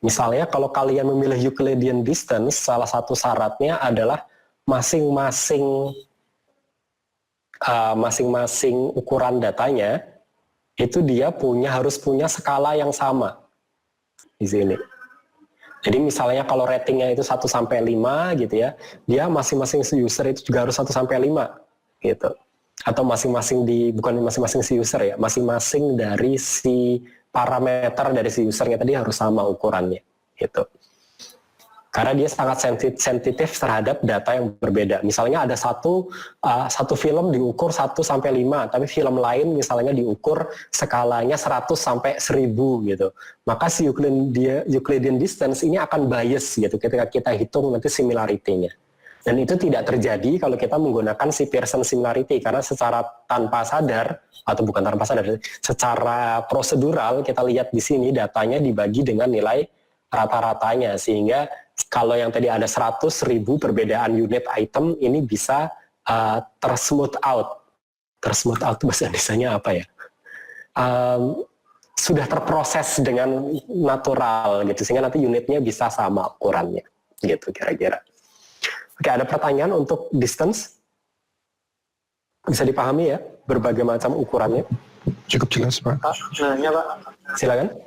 [SPEAKER 1] Misalnya kalau kalian memilih Euclidean distance, salah satu syaratnya adalah masing-masing ukuran datanya itu dia harus punya skala yang sama di sini. Jadi misalnya kalau ratingnya itu 1 sampai 5 gitu ya, dia masing-masing user itu juga harus 1 sampai 5 gitu. Atau bukan masing-masing si user ya, masing-masing dari si parameter dari si usernya tadi harus sama ukurannya gitu. Karena dia sangat sensitif terhadap data yang berbeda. Misalnya ada satu film diukur 1 sampai 5, tapi film lain misalnya diukur skalanya 100 sampai 1000 gitu. Maka si Euclidean distance ini akan bias gitu ketika kita hitung nanti similarity-nya. Dan itu tidak terjadi kalau kita menggunakan si Pearson similarity, karena secara tanpa sadar, atau bukan tanpa sadar, secara prosedural kita lihat di sini datanya dibagi dengan nilai rata-ratanya, sehingga kalau yang tadi ada 100.000 perbedaan unit item ini bisa tersmooth out. Tersmooth out bahasa Indonesianya apa ya? Sudah terproses dengan natural gitu, sehingga nanti unitnya bisa sama ukurannya gitu kira-kira. Oke, ada pertanyaan untuk distance? Bisa dipahami ya berbagai macam ukurannya?
[SPEAKER 5] Cukup jelas, Pak.
[SPEAKER 7] Nanya, Pak.
[SPEAKER 1] Silakan.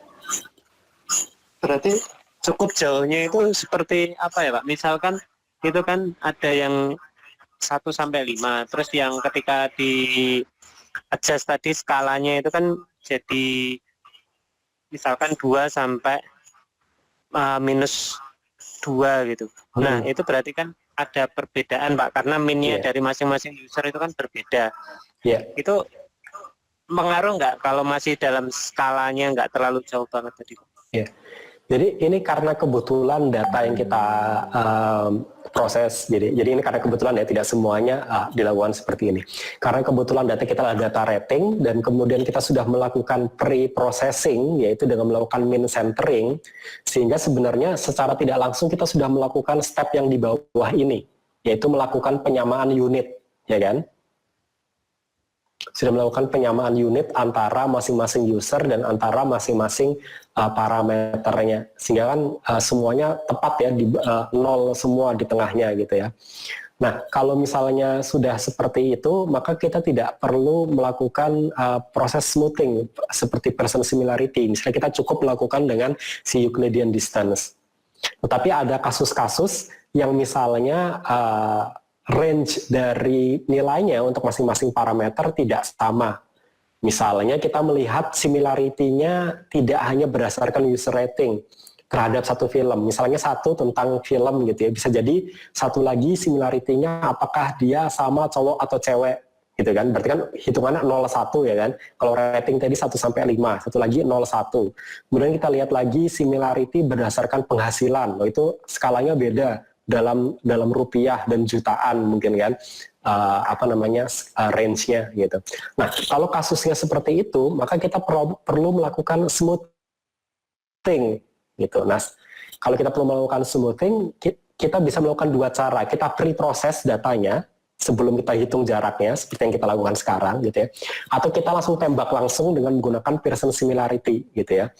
[SPEAKER 7] Berarti cukup jauhnya itu seperti apa ya, Pak? Misalkan itu kan ada yang 1 sampai 5, terus yang ketika di adjust tadi skalanya itu kan jadi misalkan 2 sampai minus 2 gitu. Nah, itu berarti kan ada perbedaan, Pak, karena minnya dari masing-masing user itu kan berbeda. Itu mengaruh nggak kalau masih dalam skalanya nggak terlalu jauh banget tadi?
[SPEAKER 1] Jadi ini karena kebetulan data yang kita proses, jadi ini karena kebetulan ya, tidak semuanya dilakukan seperti ini. Karena kebetulan data kita adalah data rating, dan kemudian kita sudah melakukan pre-processing, yaitu dengan melakukan min centering, sehingga sebenarnya secara tidak langsung kita sudah melakukan step yang di bawah ini, yaitu melakukan penyamaan unit, ya kan? Sudah melakukan penyamaan unit antara masing-masing user dan antara masing-masing parameternya, sehingga kan semuanya tepat ya, di nol semua di tengahnya gitu ya. Nah, kalau misalnya sudah seperti itu, maka kita tidak perlu melakukan proses smoothing seperti Pearson similarity. Misalnya kita cukup melakukan dengan si Euclidean distance. Tetapi ada kasus-kasus yang misalnya range dari nilainya untuk masing-masing parameter tidak sama. Misalnya kita melihat similarity-nya tidak hanya berdasarkan user rating terhadap satu film. Misalnya satu tentang film gitu ya, bisa jadi satu lagi similarity-nya apakah dia sama cowok atau cewek gitu kan. Berarti kan hitungannya 0,1 ya kan. Kalau rating tadi 1 sampai 5, satu lagi 0,1. Kemudian kita lihat lagi similarity berdasarkan penghasilan. Itu skalanya beda dalam rupiah dan jutaan mungkin kan, range-nya gitu. Nah, kalau kasusnya seperti itu, maka kita perlu melakukan smoothing gitu. Nah, kalau kita perlu melakukan smoothing, kita bisa melakukan dua cara. Kita pre-proses datanya sebelum kita hitung jaraknya, seperti yang kita lakukan sekarang gitu ya. Atau kita langsung tembak langsung dengan menggunakan Pearson similarity gitu ya.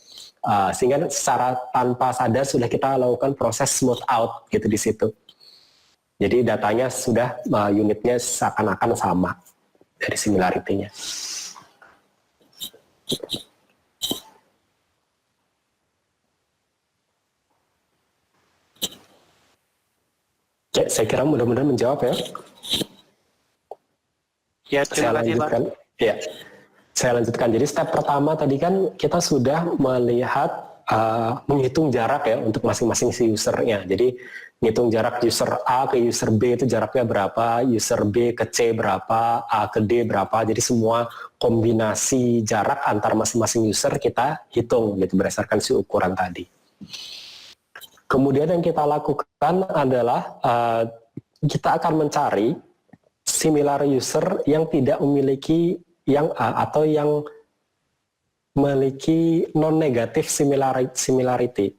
[SPEAKER 1] Sehingga secara tanpa sadar sudah kita lakukan proses smooth out gitu di situ. Jadi datanya sudah unitnya seakan-akan sama dari similarity-nya. Saya kira mudah-mudahan menjawab ya.
[SPEAKER 7] Ya, terima kasih, Pak.
[SPEAKER 1] Ya. Saya lanjutkan. Jadi step pertama tadi kan kita sudah melihat menghitung jarak ya untuk masing-masing si usernya. Jadi menghitung jarak user A ke user B itu jaraknya berapa, user B ke C berapa, A ke D berapa. Jadi semua kombinasi jarak antar masing-masing user kita hitung gitu berdasarkan si ukuran tadi. Kemudian yang kita lakukan adalah kita akan mencari similar user yang tidak memiliki atau yang memiliki non-negatif similarity.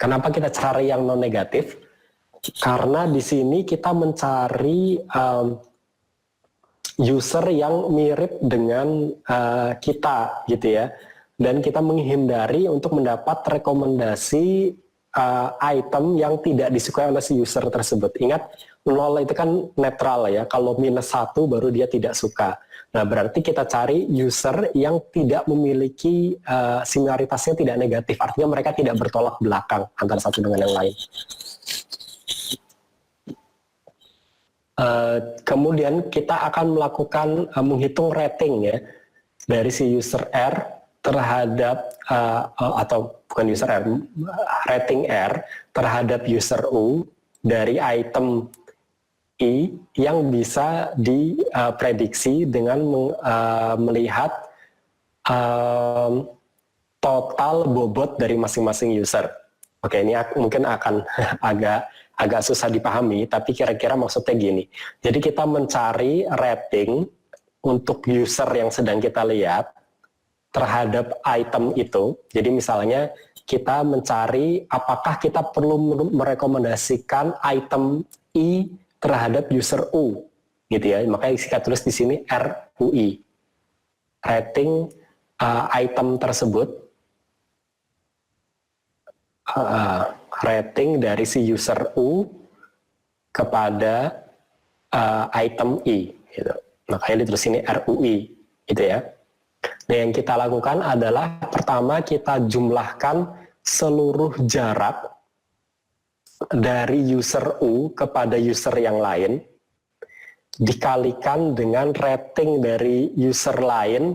[SPEAKER 1] Kenapa kita cari yang non-negatif? Karena di sini kita mencari user yang mirip dengan kita gitu ya, dan kita menghindari untuk mendapat rekomendasi item yang tidak disukai oleh si user tersebut. Ingat, 0 itu kan netral ya, kalau -1 baru dia tidak suka. Nah, berarti kita cari user yang tidak memiliki similaritasnya tidak negatif, artinya mereka tidak bertolak belakang antara satu dengan yang lain. Kemudian kita akan melakukan menghitung rating ya dari si user R terhadap atau bukan user R, rating R terhadap user U dari item I yang bisa diprediksi dengan melihat total bobot dari masing-masing user. Oke, ini mungkin akan agak susah dipahami, tapi kira-kira maksudnya gini. Jadi kita mencari rating untuk user yang sedang kita lihat terhadap item itu. Jadi misalnya kita mencari apakah kita perlu merekomendasikan item I terhadap user U, gitu ya. Makanya kita tulis di sini RUI. Rating item tersebut, rating dari si user U kepada item I, gitu. Makanya ditulis ini RUI, gitu ya. Nah, yang kita lakukan adalah pertama kita jumlahkan seluruh jarak dari user U kepada user yang lain dikalikan dengan rating dari user lain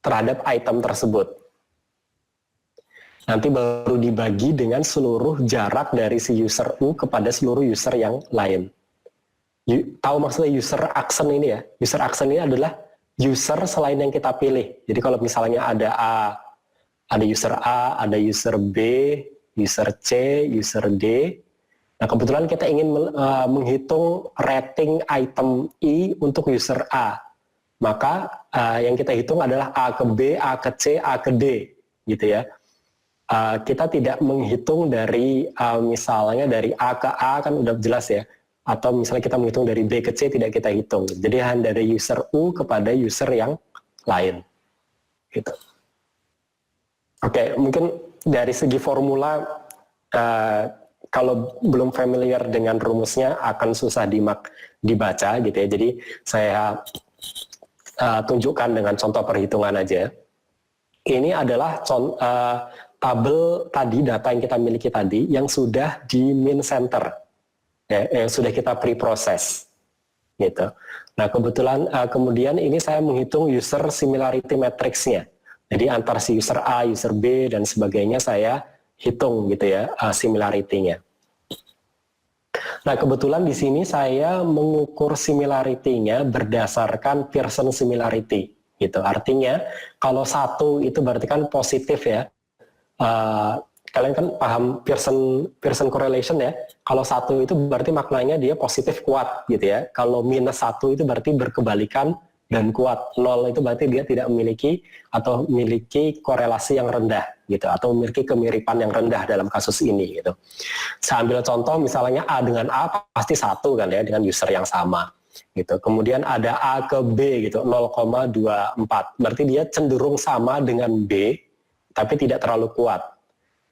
[SPEAKER 1] terhadap item tersebut. Nanti baru dibagi dengan seluruh jarak dari si user U kepada seluruh user yang lain. Tahu maksudnya user action ini ya? User action ini adalah user selain yang kita pilih. Jadi kalau misalnya ada user A, ada user B, user C, user D. Nah, kebetulan kita ingin menghitung rating item I untuk user A. Maka yang kita hitung adalah A ke B, A ke C, A ke D, gitu ya. Kita tidak menghitung dari misalnya dari A ke A kan udah jelas ya. Atau misalnya kita menghitung dari B ke C tidak kita hitung. Jadi hanya dari user U kepada user yang lain. Gitu. Oke, mungkin dari segi formula, kalau belum familiar dengan rumusnya akan susah dibaca gitu ya. Jadi saya tunjukkan dengan contoh perhitungan aja. Ini adalah tabel tadi, data yang kita miliki tadi, yang sudah di min center, ya, yang sudah kita pre-process. Gitu. Nah, kebetulan kemudian ini saya menghitung user similarity matrix-nya. Jadi antar si user A, user B, dan sebagainya saya hitung gitu ya, similarity-nya. Nah, kebetulan di sini saya mengukur similarity-nya berdasarkan Pearson similarity. Gitu. Artinya, kalau 1 itu berarti kan positif ya. Kalian kan paham Pearson correlation ya. Kalau 1 itu berarti maknanya dia positif kuat gitu ya. Kalau -1 itu berarti berkebalikan dan kuat. 0 itu berarti dia tidak memiliki atau memiliki korelasi yang rendah gitu, atau memiliki kemiripan yang rendah dalam kasus ini gitu. Saya ambil contoh misalnya A dengan A pasti 1 kan ya, dengan user yang sama gitu. Kemudian ada A ke B gitu, 0,24. Berarti dia cenderung sama dengan B tapi tidak terlalu kuat.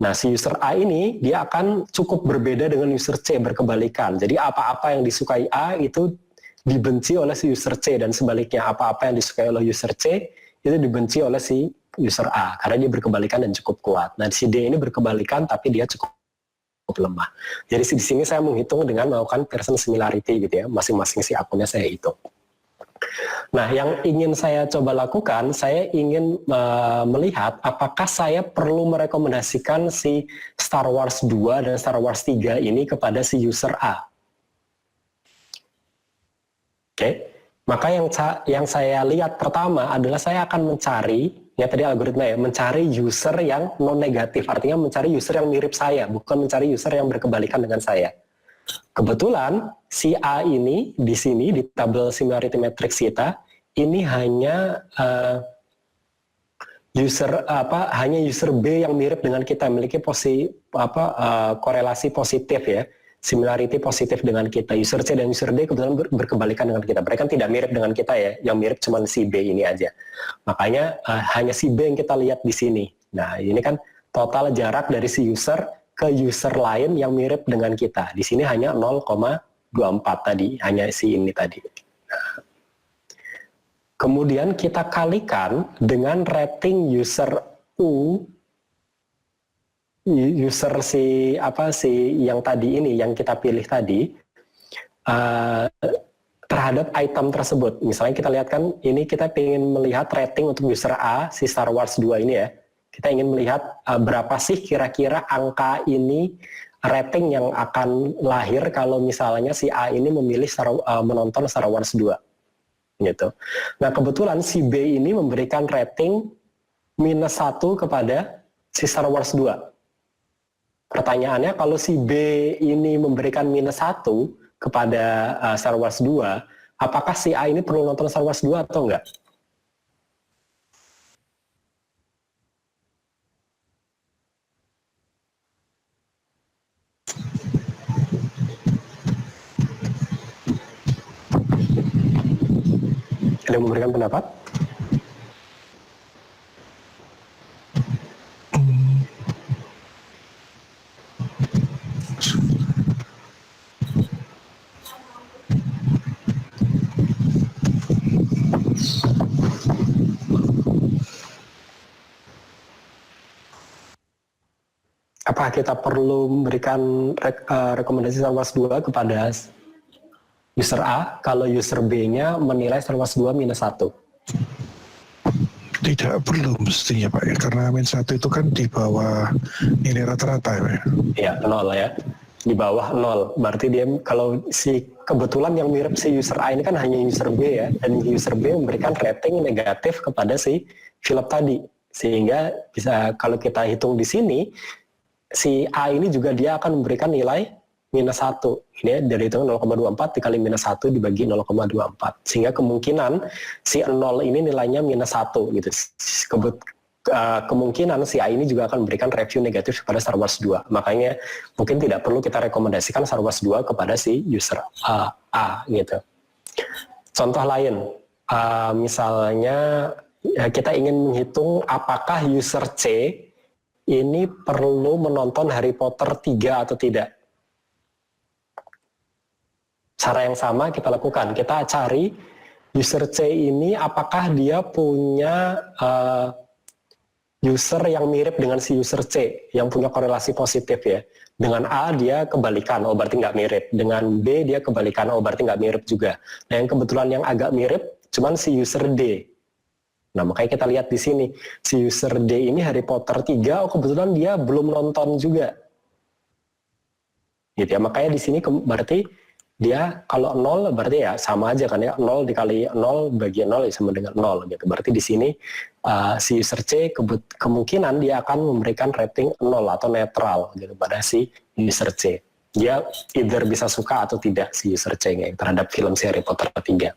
[SPEAKER 1] Nah, si user A ini dia akan cukup berbeda dengan user C, berkebalikan. Jadi apa-apa yang disukai A itu dibenci oleh si user C, dan sebaliknya apa-apa yang disukai oleh user C itu dibenci oleh si user A karena dia berkebalikan dan cukup kuat. Nah, si D ini berkebalikan tapi dia cukup lemah. Jadi di sini saya menghitung dengan melakukan Pearson similarity gitu ya, masing-masing si akunnya saya hitung. Nah, yang ingin saya coba lakukan, saya ingin melihat apakah saya perlu merekomendasikan si Star Wars 2 dan Star Wars 3 ini kepada si user A. Oke, maka yang saya lihat pertama adalah saya akan mencari, ya tadi algoritma ya, mencari user yang non negatif, artinya mencari user yang mirip saya, bukan mencari user yang berkebalikan dengan saya. Kebetulan si A ini di sini di tabel similarity matrix kita ini hanya hanya user B yang mirip dengan kita, memiliki korelasi positif ya. similarity positif dengan kita. User C dan user D kebetulan berkebalikan dengan kita. Mereka tidak mirip dengan kita ya, yang mirip cuma si B ini aja. Makanya hanya si B yang kita lihat di sini. Nah, ini kan total jarak dari si user ke user lain yang mirip dengan kita. Di sini hanya 0,24 tadi, hanya si ini tadi. Nah, kemudian kita kalikan dengan rating user U, user si yang tadi ini yang kita pilih tadi terhadap item tersebut. Misalnya kita lihat kan ini kita ingin melihat rating untuk user A si Star Wars 2 ini ya. Kita ingin melihat berapa sih kira-kira angka ini rating yang akan lahir kalau misalnya si A ini memilih menonton Star Wars 2 gitu. Nah, kebetulan si B ini memberikan rating -1 kepada si Star Wars 2. Pertanyaannya, kalau si B ini memberikan -1 kepada Star Wars 2, apakah si A ini perlu nonton Star Wars 2 atau enggak? Ada yang memberikan pendapat? Apakah kita perlu memberikan rekomendasi Star Wars 2 kepada user A kalau user B-nya menilai Star Wars 2 -1?
[SPEAKER 5] Tidak perlu mestinya Pak ya, karena -1 itu kan di bawah nilai rata-rata ya.
[SPEAKER 1] Ya, 0 ya. Di bawah 0. Berarti dia kalau si kebetulan yang mirip si user A ini kan hanya user B ya, dan user B memberikan rating negatif kepada si Philip tadi. Sehingga bisa kalau kita hitung di sini si A ini juga dia akan memberikan nilai -1. Ini dari hitungan 0,24 dikali -1 dibagi 0,24. Sehingga kemungkinan si 0 ini nilainya -1 gitu. Kemungkinan si A ini juga akan memberikan review negatif kepada Star Wars 2. Makanya mungkin tidak perlu kita rekomendasikan Star Wars 2 kepada si user A gitu. Contoh lain, misalnya kita ingin menghitung apakah user C ini perlu menonton Harry Potter 3 atau tidak. Cara yang sama kita lakukan, kita cari user C ini apakah dia punya user yang mirip dengan si user C, yang punya korelasi positif ya. Dengan A dia kebalikan, oh berarti nggak mirip. Dengan B dia kebalikan, oh berarti nggak mirip juga. Nah yang kebetulan yang agak mirip, cuman si user D. Nah makanya kita lihat di sini, si user D ini Harry Potter 3, oh kebetulan dia belum nonton juga. Gitu ya, makanya di sini berarti dia kalau 0 berarti ya sama aja kan ya, 0 dikali 0 bagi 0 ya sama dengan 0 gitu. Berarti di sini si user C kemungkinan dia akan memberikan rating 0 atau netral gitu pada si user C. Dia either bisa suka atau tidak si user C-nya terhadap film si Harry Potter 3.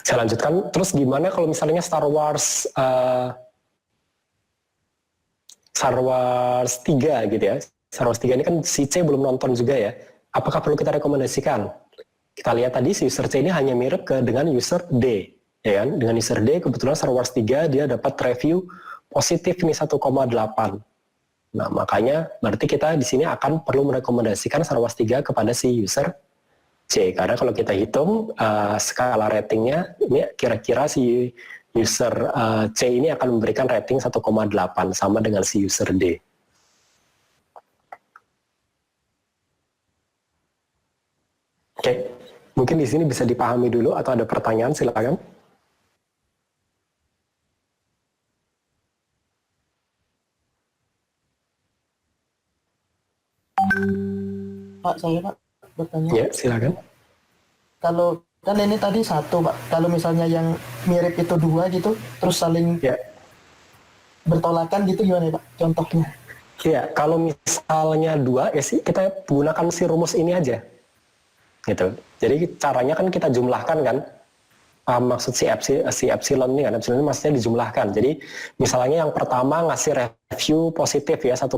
[SPEAKER 1] Saya lanjutkan, terus gimana kalau misalnya Star Wars 3 gitu ya. Star Wars 3 ini kan si C belum nonton juga ya. Apakah perlu kita rekomendasikan? Kita lihat tadi si user C ini hanya mirip dengan user D, ya kan? Dengan user D kebetulan Star Wars 3 dia dapat review positif nih 1,8. Nah, makanya berarti kita di sini akan perlu merekomendasikan Star Wars 3 kepada si user C, karena kalau kita hitung skala ratingnya, ini kira-kira si user C ini akan memberikan rating 1,8 sama dengan si user D. Oke, mungkin di sini bisa dipahami dulu atau ada pertanyaan silakan.
[SPEAKER 4] Pak, saya Pak bertanya.
[SPEAKER 1] Ya, silakan.
[SPEAKER 4] Kalau kan ini tadi 1 Pak, kalau misalnya yang mirip itu 2 gitu, terus saling bertolakan gitu gimana Pak contohnya?
[SPEAKER 1] Iya, kalau misalnya 2 ya sih kita gunakan si rumus ini aja. Gitu. Jadi caranya kan kita jumlahkan kan. Maksud si epsilon ini kan, epsilon ini maksudnya dijumlahkan. Jadi misalnya yang pertama ngasih review positif ya 1,8.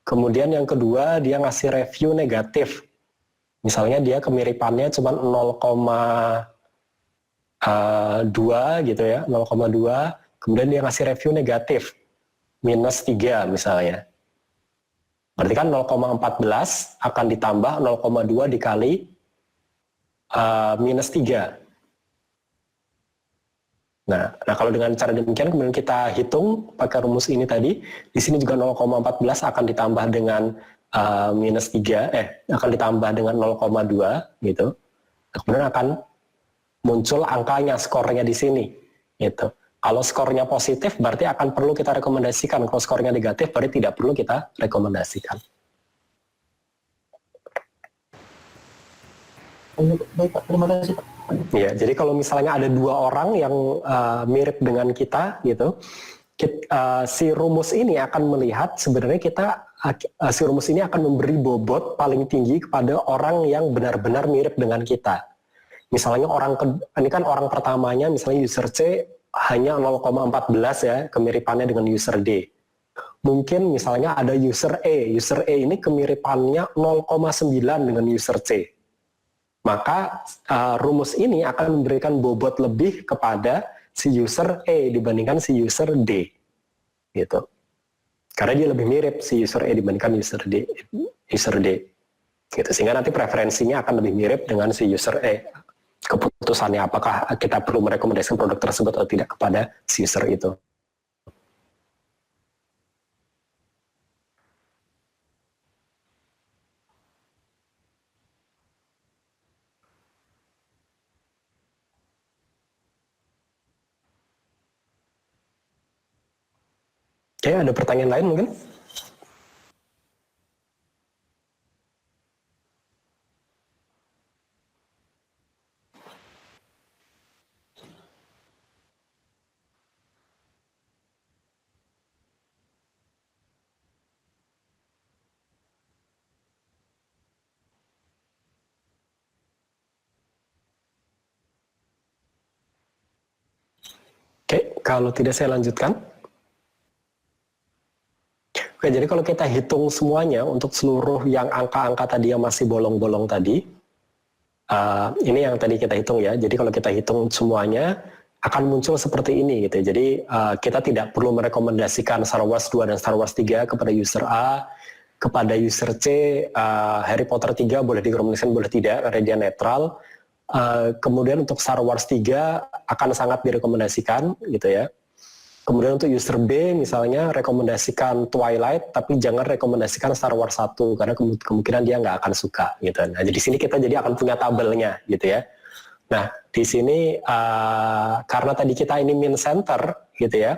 [SPEAKER 1] Kemudian yang kedua, dia ngasih review negatif. Misalnya dia kemiripannya cuma 0,2 gitu ya, 0,2. Kemudian dia ngasih review negatif, -3 misalnya. Berarti kan 0,14 akan ditambah 0,2 dikali -3. Nah, kalau dengan cara demikian kemudian kita hitung pakai rumus ini tadi, di sini juga 0,14 akan ditambah dengan -3, akan ditambah dengan 0,2 gitu. Kemudian akan muncul angkanya, skornya di sini gitu. Kalau skornya positif berarti akan perlu kita rekomendasikan. Kalau skornya negatif berarti tidak perlu kita rekomendasikan.
[SPEAKER 4] Baik Pak, terima kasih Pak.
[SPEAKER 1] Ya, jadi kalau misalnya ada dua orang yang mirip dengan kita gitu, si rumus ini akan melihat sebenarnya si rumus ini akan memberi bobot paling tinggi kepada orang yang benar-benar mirip dengan kita. Misalnya ini kan orang pertamanya, misalnya user C hanya 0,14 ya kemiripannya dengan user D. Mungkin misalnya ada user E ini kemiripannya 0,9 dengan user C. Maka rumus ini akan memberikan bobot lebih kepada si user E dibandingkan si user D, gitu. Karena dia lebih mirip si user E dibandingkan user D, gitu. Sehingga nanti preferensinya akan lebih mirip dengan si user E. Keputusannya apakah kita perlu merekomendasikan produk tersebut atau tidak kepada si user itu. Oke, ada pertanyaan lain mungkin? Oke, kalau tidak saya lanjutkan. Oke, jadi kalau kita hitung semuanya untuk seluruh yang angka-angka tadi yang masih bolong-bolong tadi, ini yang tadi kita hitung ya. Jadi kalau kita hitung semuanya akan muncul seperti ini gitu. Jadi kita tidak perlu merekomendasikan Star Wars 2 dan Star Wars 3 kepada user A, kepada user C, Harry Potter 3 boleh direkomendasikan, boleh tidak, karena dia netral. Kemudian untuk Star Wars 3 akan sangat direkomendasikan gitu ya. Kemudian untuk user B misalnya rekomendasikan Twilight, tapi jangan rekomendasikan Star Wars 1 karena kemungkinan dia nggak akan suka gitu. Nah, di sini kita jadi akan punya tabelnya gitu ya. Nah, di sini karena tadi kita ini min center gitu ya,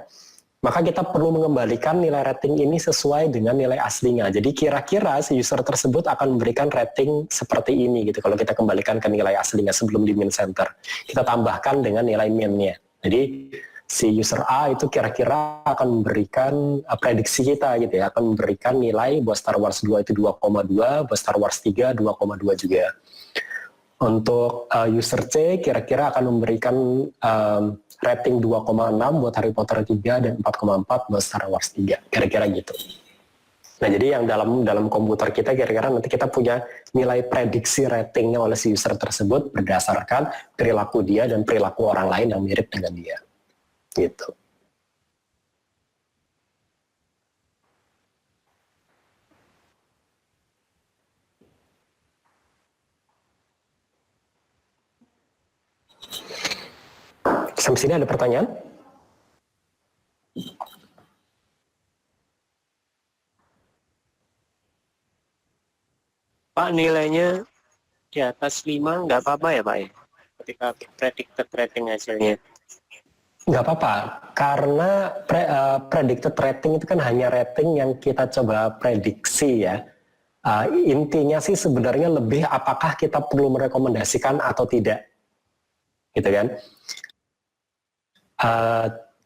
[SPEAKER 1] maka kita perlu mengembalikan nilai rating ini sesuai dengan nilai aslinya. Jadi kira-kira si user tersebut akan memberikan rating seperti ini gitu. Kalau kita kembalikan ke nilai aslinya sebelum di min center, kita tambahkan dengan nilai min-nya. Jadi si user A itu kira-kira akan memberikan prediksi kita gitu ya, akan memberikan nilai buat Star Wars 2 itu 2,2, buat Star Wars 3 2,2 juga. Untuk user C kira-kira akan memberikan rating 2,6 buat Harry Potter 3 dan 4,4 buat Star Wars 3, kira-kira gitu. Nah, jadi yang dalam komputer kita kira-kira nanti kita punya nilai prediksi ratingnya oleh si user tersebut berdasarkan perilaku dia dan perilaku orang lain yang mirip dengan dia. Gitu. Sampai sini ada pertanyaan?
[SPEAKER 7] Pak, nilainya di atas 5 nggak apa-apa ya Pak ya? Ketika predicted rating hasilnya.
[SPEAKER 1] Nggak apa-apa, karena predicted rating itu kan hanya rating yang kita coba prediksi ya. Intinya sih sebenarnya lebih apakah kita perlu merekomendasikan atau tidak, gitu kan?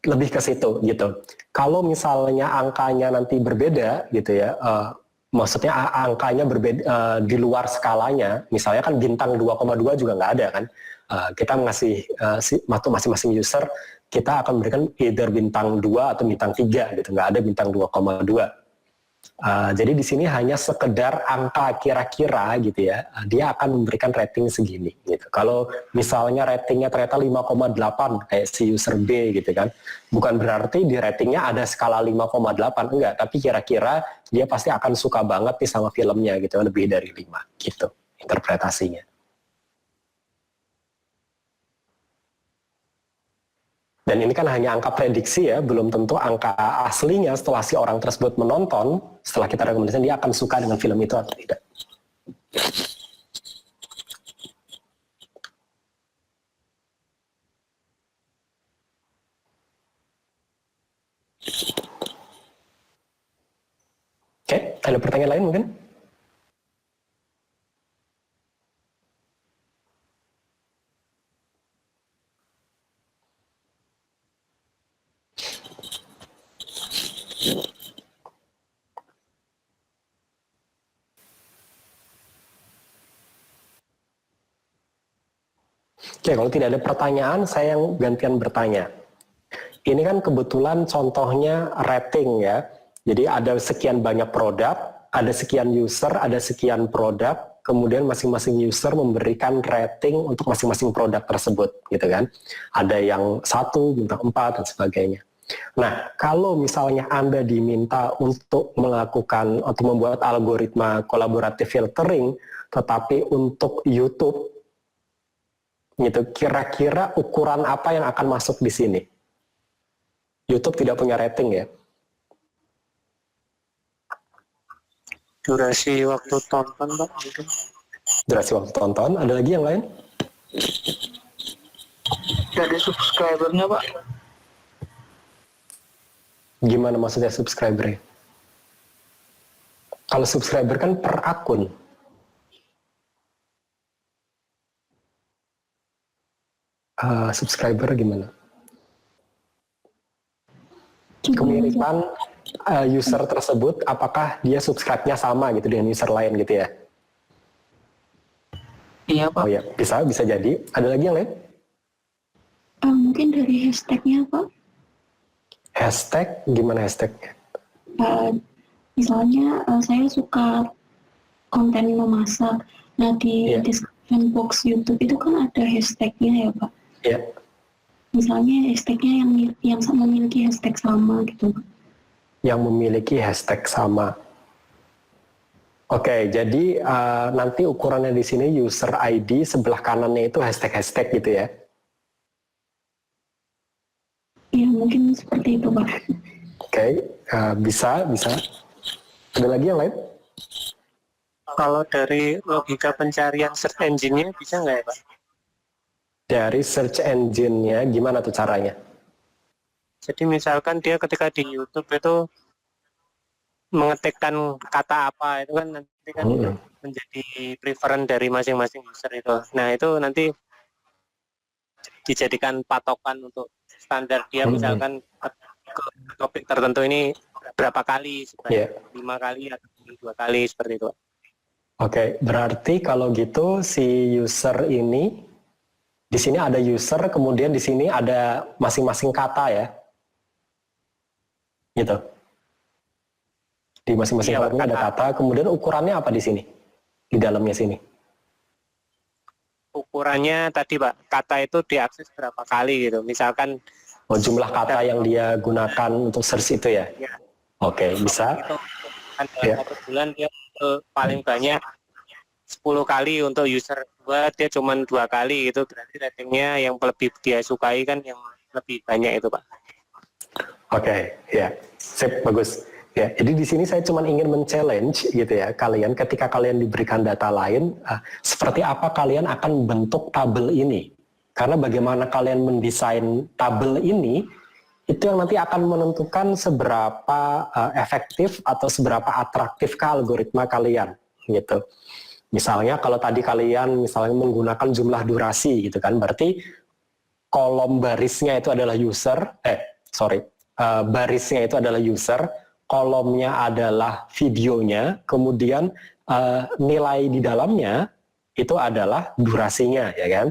[SPEAKER 1] Lebih ke situ gitu. Kalau misalnya angkanya nanti berbeda gitu ya, maksudnya angkanya berbeda di luar skalanya, misalnya kan bintang 2,2 juga nggak ada kan. Kita ngasih masing-masing user kita akan memberikan either bintang 2 atau bintang 3 gitu, nggak ada bintang 2,2. Jadi di sini hanya sekedar angka kira-kira gitu ya, dia akan memberikan rating segini gitu. Kalau misalnya ratingnya ternyata 5,8 kayak si user B gitu kan, bukan berarti di ratingnya ada skala 5,8, enggak, tapi kira-kira dia pasti akan suka banget nih sama filmnya gitu, lebih dari 5 gitu interpretasinya. Dan ini kan hanya angka prediksi ya, belum tentu angka aslinya setelah si orang tersebut menonton, setelah kita rekomendasikan dia akan suka dengan film itu atau tidak. Oke, ada pertanyaan lain mungkin? Oke, kalau tidak ada pertanyaan, saya yang gantian bertanya. Ini kan kebetulan contohnya rating ya. Jadi ada sekian banyak produk, ada sekian user, ada sekian produk, kemudian masing-masing user memberikan rating untuk masing-masing produk tersebut, gitu kan. Ada yang 1, bintang 4, dan sebagainya. Nah, kalau misalnya Anda diminta untuk melakukan, untuk membuat algoritma kolaboratif filtering, tetapi untuk YouTube, gitu, kira-kira ukuran apa yang akan masuk di sini? YouTube tidak punya rating ya.
[SPEAKER 7] Durasi waktu tonton, Pak.
[SPEAKER 1] Durasi waktu tonton. Ada lagi yang lain?
[SPEAKER 4] Dari subscribernya, Pak.
[SPEAKER 1] Gimana maksudnya subscriber? Kalau subscriber kan per akun. Subscriber gimana? Kemiripan user tersebut, apakah dia subscribe-nya sama gitu dengan user lain gitu ya?
[SPEAKER 4] Iya, Pak.
[SPEAKER 1] Oh ya, bisa jadi. Ada lagi yang lain?
[SPEAKER 2] Mungkin dari hashtagnya, Pak.
[SPEAKER 1] Hashtag, gimana hashtagnya?
[SPEAKER 2] Misalnya saya suka konten memasak. Nah, di description box YouTube itu kan ada hashtagnya ya, Pak?
[SPEAKER 1] Iya.
[SPEAKER 2] Misalnya hashtagnya yang memiliki hashtag sama gitu.
[SPEAKER 1] Yang memiliki hashtag sama. Oke, jadi nanti ukurannya di sini user ID, sebelah kanannya itu hashtag-hashtag gitu ya?
[SPEAKER 2] Ya, mungkin seperti itu, Pak.
[SPEAKER 1] Oke, bisa. Ada lagi yang lain?
[SPEAKER 7] Kalau dari logika pencarian search engine-nya bisa nggak ya, Pak?
[SPEAKER 1] Dari search engine-nya, gimana tuh caranya?
[SPEAKER 7] Jadi misalkan dia ketika di YouTube itu mengetikkan kata apa, itu kan nanti kan menjadi preference dari masing-masing user itu. Nah, itu nanti dijadikan patokan untuk standar dia, misalkan ke topik tertentu ini berapa kali, sebanyak 5 kali atau 2 kali, seperti itu.
[SPEAKER 1] Oke, berarti kalau gitu si user ini, di sini ada user, kemudian di sini ada masing-masing kata ya? Gitu. Di masing-masing kata ada kata, kemudian ukurannya apa di sini? Di dalamnya sini?
[SPEAKER 7] Ukurannya tadi, Pak, kata itu diakses berapa kali gitu. Misalkan
[SPEAKER 1] jumlah kata yang dia gunakan untuk search itu ya?
[SPEAKER 7] Ya.
[SPEAKER 1] Oke, bisa.
[SPEAKER 7] Itu kan dalam satu bulan dia paling banyak 10 kali, untuk user 2 dia cuma 2 kali, itu berarti ratingnya yang lebih dia sukai kan yang lebih banyak itu, Pak.
[SPEAKER 1] Oke, ya, sip, bagus. Ya, jadi di sini saya cuma ingin men-challenge gitu ya kalian, ketika kalian diberikan data lain, seperti apa kalian akan bentuk tabel ini? Karena bagaimana kalian mendesain tabel ini, itu yang nanti akan menentukan seberapa efektif atau seberapa atraktifkah algoritma kalian, gitu. Misalnya kalau tadi kalian misalnya menggunakan jumlah durasi gitu kan, berarti kolom barisnya itu adalah user, barisnya itu adalah user, kolomnya adalah videonya, kemudian nilai di dalamnya itu adalah durasinya, ya kan?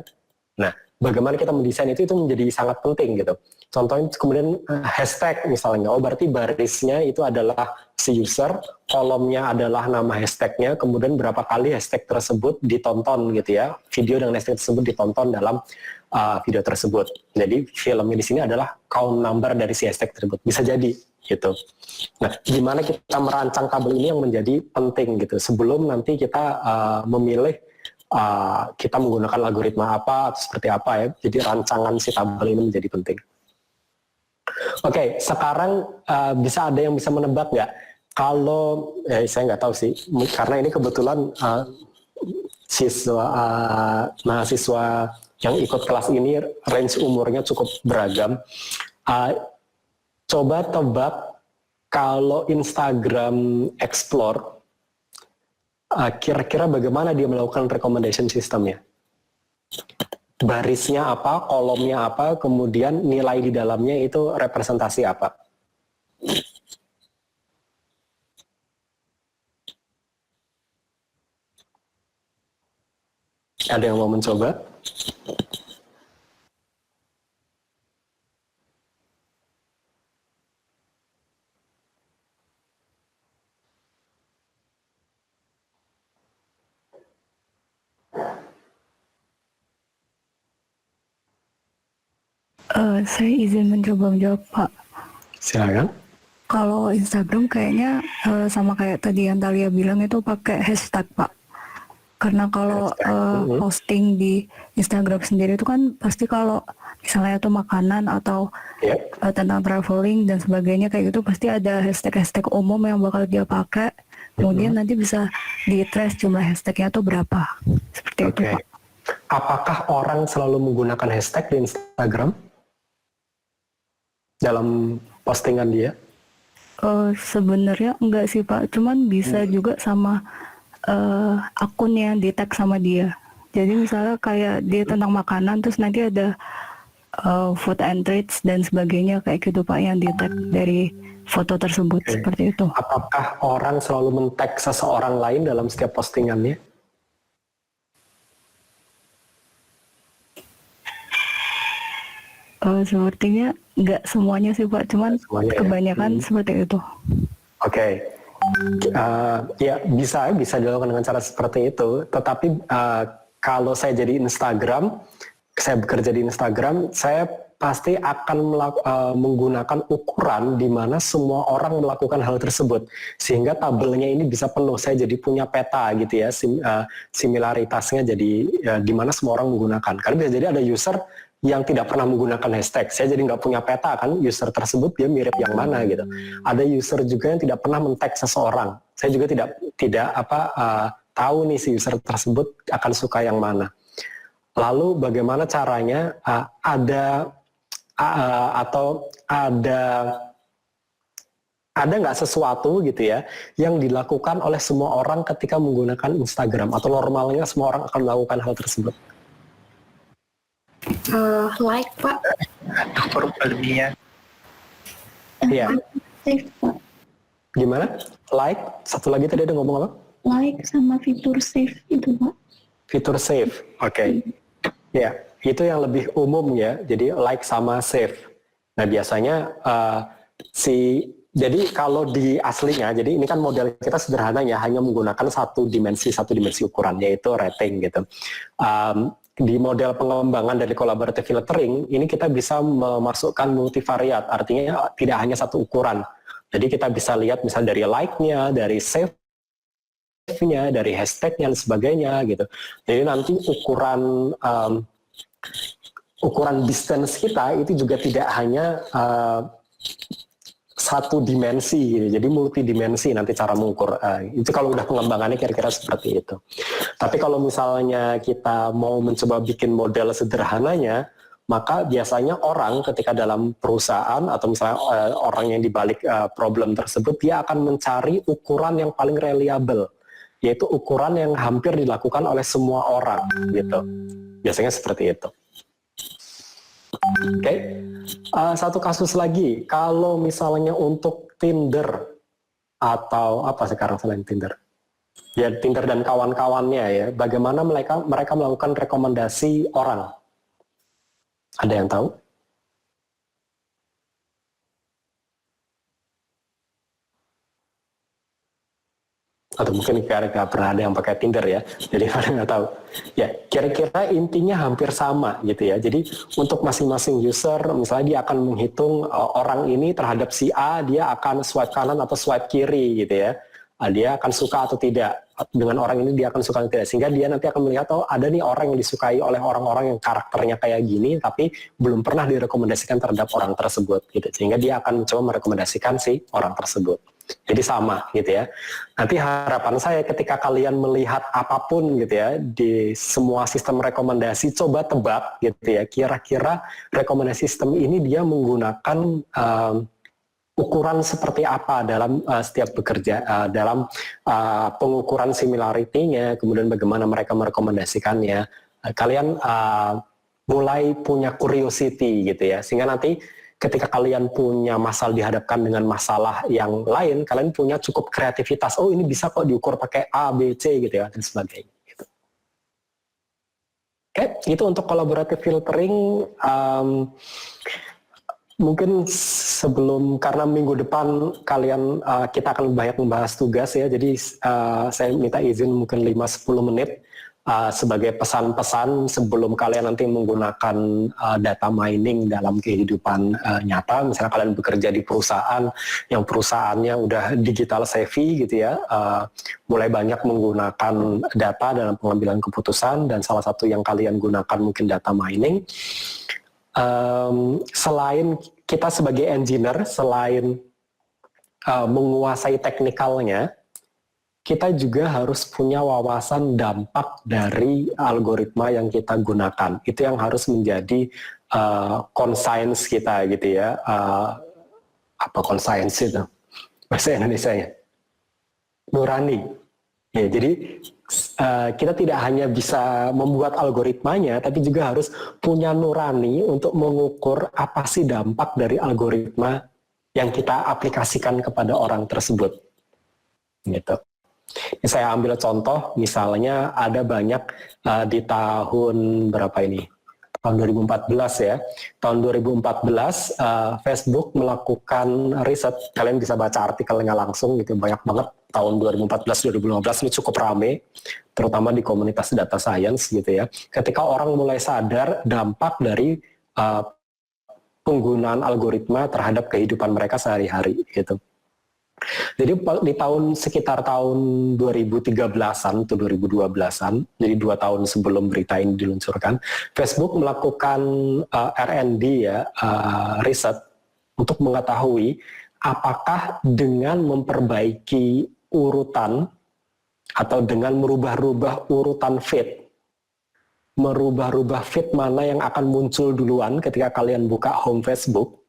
[SPEAKER 1] Nah, bagaimana kita mendesain itu menjadi sangat penting gitu. Contohnya kemudian hashtag misalnya, berarti barisnya itu adalah si user, kolomnya adalah nama hashtagnya, kemudian berapa kali hashtag tersebut ditonton gitu ya, video dengan hashtag tersebut ditonton dalam video tersebut. Jadi filmnya di sini adalah count number dari si hashtag tersebut, bisa jadi gitu. Nah, gimana kita merancang tabel ini yang menjadi penting gitu, sebelum nanti kita memilih kita menggunakan algoritma apa atau seperti apa ya. Jadi rancangan si tabel ini menjadi penting. Oke, sekarang bisa ada yang bisa menebak nggak? Kalau saya nggak tahu sih, karena ini kebetulan mahasiswa yang ikut kelas ini range umurnya cukup beragam. Coba tebak kalau Instagram Explore, kira-kira bagaimana dia melakukan recommendation systemnya? Barisnya apa, kolomnya apa, kemudian nilai di dalamnya itu representasi apa? Ada yang mau mencoba?
[SPEAKER 3] Saya izin mencoba menjawab, Pak.
[SPEAKER 1] Silakan.
[SPEAKER 3] Kalau Instagram kayaknya sama kayak tadi yang Talia bilang itu pakai hashtag, Pak. Karena kalau posting di Instagram sendiri itu kan pasti kalau misalnya itu makanan atau tentang traveling dan sebagainya kayak gitu pasti ada hashtag-hashtag umum yang bakal dia pakai. Kemudian nanti bisa di-trace jumlah hashtagnya itu berapa. Seperti itu, Pak.
[SPEAKER 1] Apakah orang selalu menggunakan hashtag di Instagram dalam postingan dia?
[SPEAKER 3] Sebenarnya enggak sih, Pak. Cuman bisa juga sama akun yang di-tag sama dia. Jadi misalnya kayak dia tentang makanan, terus nanti ada food and treats dan sebagainya kayak gitu, Pak, yang di-tag dari foto tersebut. Seperti itu.
[SPEAKER 1] Apakah orang selalu men-tag seseorang lain dalam setiap postingannya?
[SPEAKER 3] Sepertinya nggak semuanya sih, Pak, cuman kebanyakan seperti itu.
[SPEAKER 1] Ya bisa dilakukan dengan cara seperti itu. Tetapi kalau saya jadi Instagram, saya bekerja di Instagram, saya pasti akan menggunakan ukuran di mana semua orang melakukan hal tersebut, sehingga tabelnya ini bisa penuh. Saya jadi punya peta gitu ya, similaritasnya jadi di mana semua orang menggunakan. Karena bisa jadi ada user yang tidak pernah menggunakan hashtag, saya jadi nggak punya peta kan user tersebut dia mirip yang mana gitu. Ada user juga yang tidak pernah men-tag seseorang, saya juga tidak tahu nih si user tersebut akan suka yang mana. Lalu bagaimana caranya ada nggak sesuatu gitu ya yang dilakukan oleh semua orang ketika menggunakan Instagram, atau normalnya semua orang akan melakukan hal tersebut?
[SPEAKER 6] Like, Pak.
[SPEAKER 5] Ilmiah.
[SPEAKER 1] Iya.
[SPEAKER 2] Save, Pak.
[SPEAKER 1] Gimana? Like? Satu lagi tadi ada ngomong apa?
[SPEAKER 2] Like sama fitur save itu, Pak.
[SPEAKER 1] Fitur save, oke. Ya, itu yang lebih umum ya. Jadi like sama save. Nah biasanya jadi kalau di aslinya, jadi ini kan model kita sederhana ya, hanya menggunakan satu dimensi ukuran, yaitu rating gitu. Di model pengembangan dari collaborative filtering, ini kita bisa memasukkan multivariat, artinya tidak hanya satu ukuran. Jadi kita bisa lihat misal dari like-nya, dari save-nya, dari hashtag-nya dan sebagainya gitu. Jadi nanti ukuran distance kita itu juga tidak hanya satu dimensi, gitu. Jadi multidimensi nanti cara mengukur. Itu kalau udah pengembangannya kira-kira seperti itu. Tapi kalau misalnya kita mau mencoba bikin model sederhananya, maka biasanya orang ketika dalam perusahaan atau misalnya orang yang dibalik problem tersebut, dia akan mencari ukuran yang paling reliable, yaitu ukuran yang hampir dilakukan oleh semua orang gitu. Biasanya seperti itu. Oke. Satu kasus lagi, kalau misalnya untuk Tinder atau apa sekarang selain Tinder? Ya Tinder dan kawan-kawannya ya, bagaimana mereka melakukan rekomendasi orang? Ada yang tahu? Atau mungkin nggak pernah ada yang pakai Tinder ya, jadi pada nggak tahu. Ya, kira-kira intinya hampir sama gitu ya. Jadi untuk masing-masing user, misalnya dia akan menghitung orang ini terhadap si A, dia akan swipe kanan atau swipe kiri gitu ya. Dia akan suka atau tidak dengan orang ini, dia akan suka atau tidak, sehingga dia nanti akan melihat oh ada nih orang yang disukai oleh orang-orang yang karakternya kayak gini tapi belum pernah direkomendasikan terhadap orang tersebut gitu, sehingga dia akan mencoba merekomendasikan si orang tersebut. Jadi sama gitu ya. Nanti harapan saya ketika kalian melihat apapun gitu ya di semua sistem rekomendasi, coba tebak gitu ya, kira-kira rekomendasi sistem ini dia menggunakan ukuran seperti apa dalam setiap bekerja, dalam pengukuran similarity-nya, kemudian bagaimana mereka merekomendasikannya. Kalian mulai punya curiosity gitu ya, sehingga nanti ketika kalian punya masalah, dihadapkan dengan masalah yang lain, kalian punya cukup kreativitas. Oh, ini bisa kok diukur pakai A, B, C gitu ya, dan sebagainya. Gitu. Oke, itu untuk collaborative filtering. Mungkin sebelum, karena minggu depan kalian kita akan banyak membahas tugas ya, jadi saya minta izin mungkin 5-10 menit sebagai pesan-pesan sebelum kalian nanti menggunakan data mining dalam kehidupan nyata. Misalnya kalian bekerja di perusahaan yang perusahaannya udah digital savvy gitu ya, mulai banyak menggunakan data dalam pengambilan keputusan, dan salah satu yang kalian gunakan mungkin data mining. Selain kita sebagai engineer, selain menguasai teknikalnya, kita juga harus punya wawasan dampak dari algoritma yang kita gunakan. Itu yang harus menjadi conscience kita gitu ya. Apa conscience itu? Bahasa Indonesianya? Nurani. Ya, jadi kita tidak hanya bisa membuat algoritmanya, tapi juga harus punya nurani untuk mengukur apa sih dampak dari algoritma yang kita aplikasikan kepada orang tersebut. Gitu. Ini saya ambil contoh, misalnya ada banyak di tahun berapa ini? Tahun 2014 ya. Tahun 2014 Facebook melakukan riset, kalian bisa baca artikelnya langsung gitu, banyak banget. Tahun 2014-2015 ini cukup rame, terutama di komunitas data science gitu ya. Ketika orang mulai sadar dampak dari penggunaan algoritma terhadap kehidupan mereka sehari-hari gitu. Jadi di sekitar tahun 2013-an atau 2012-an, jadi 2 tahun sebelum berita ini diluncurkan, Facebook melakukan R&D ya, riset untuk mengetahui apakah dengan memperbaiki urutan atau dengan merubah-rubah urutan feed, merubah-rubah feed mana yang akan muncul duluan ketika kalian buka home Facebook,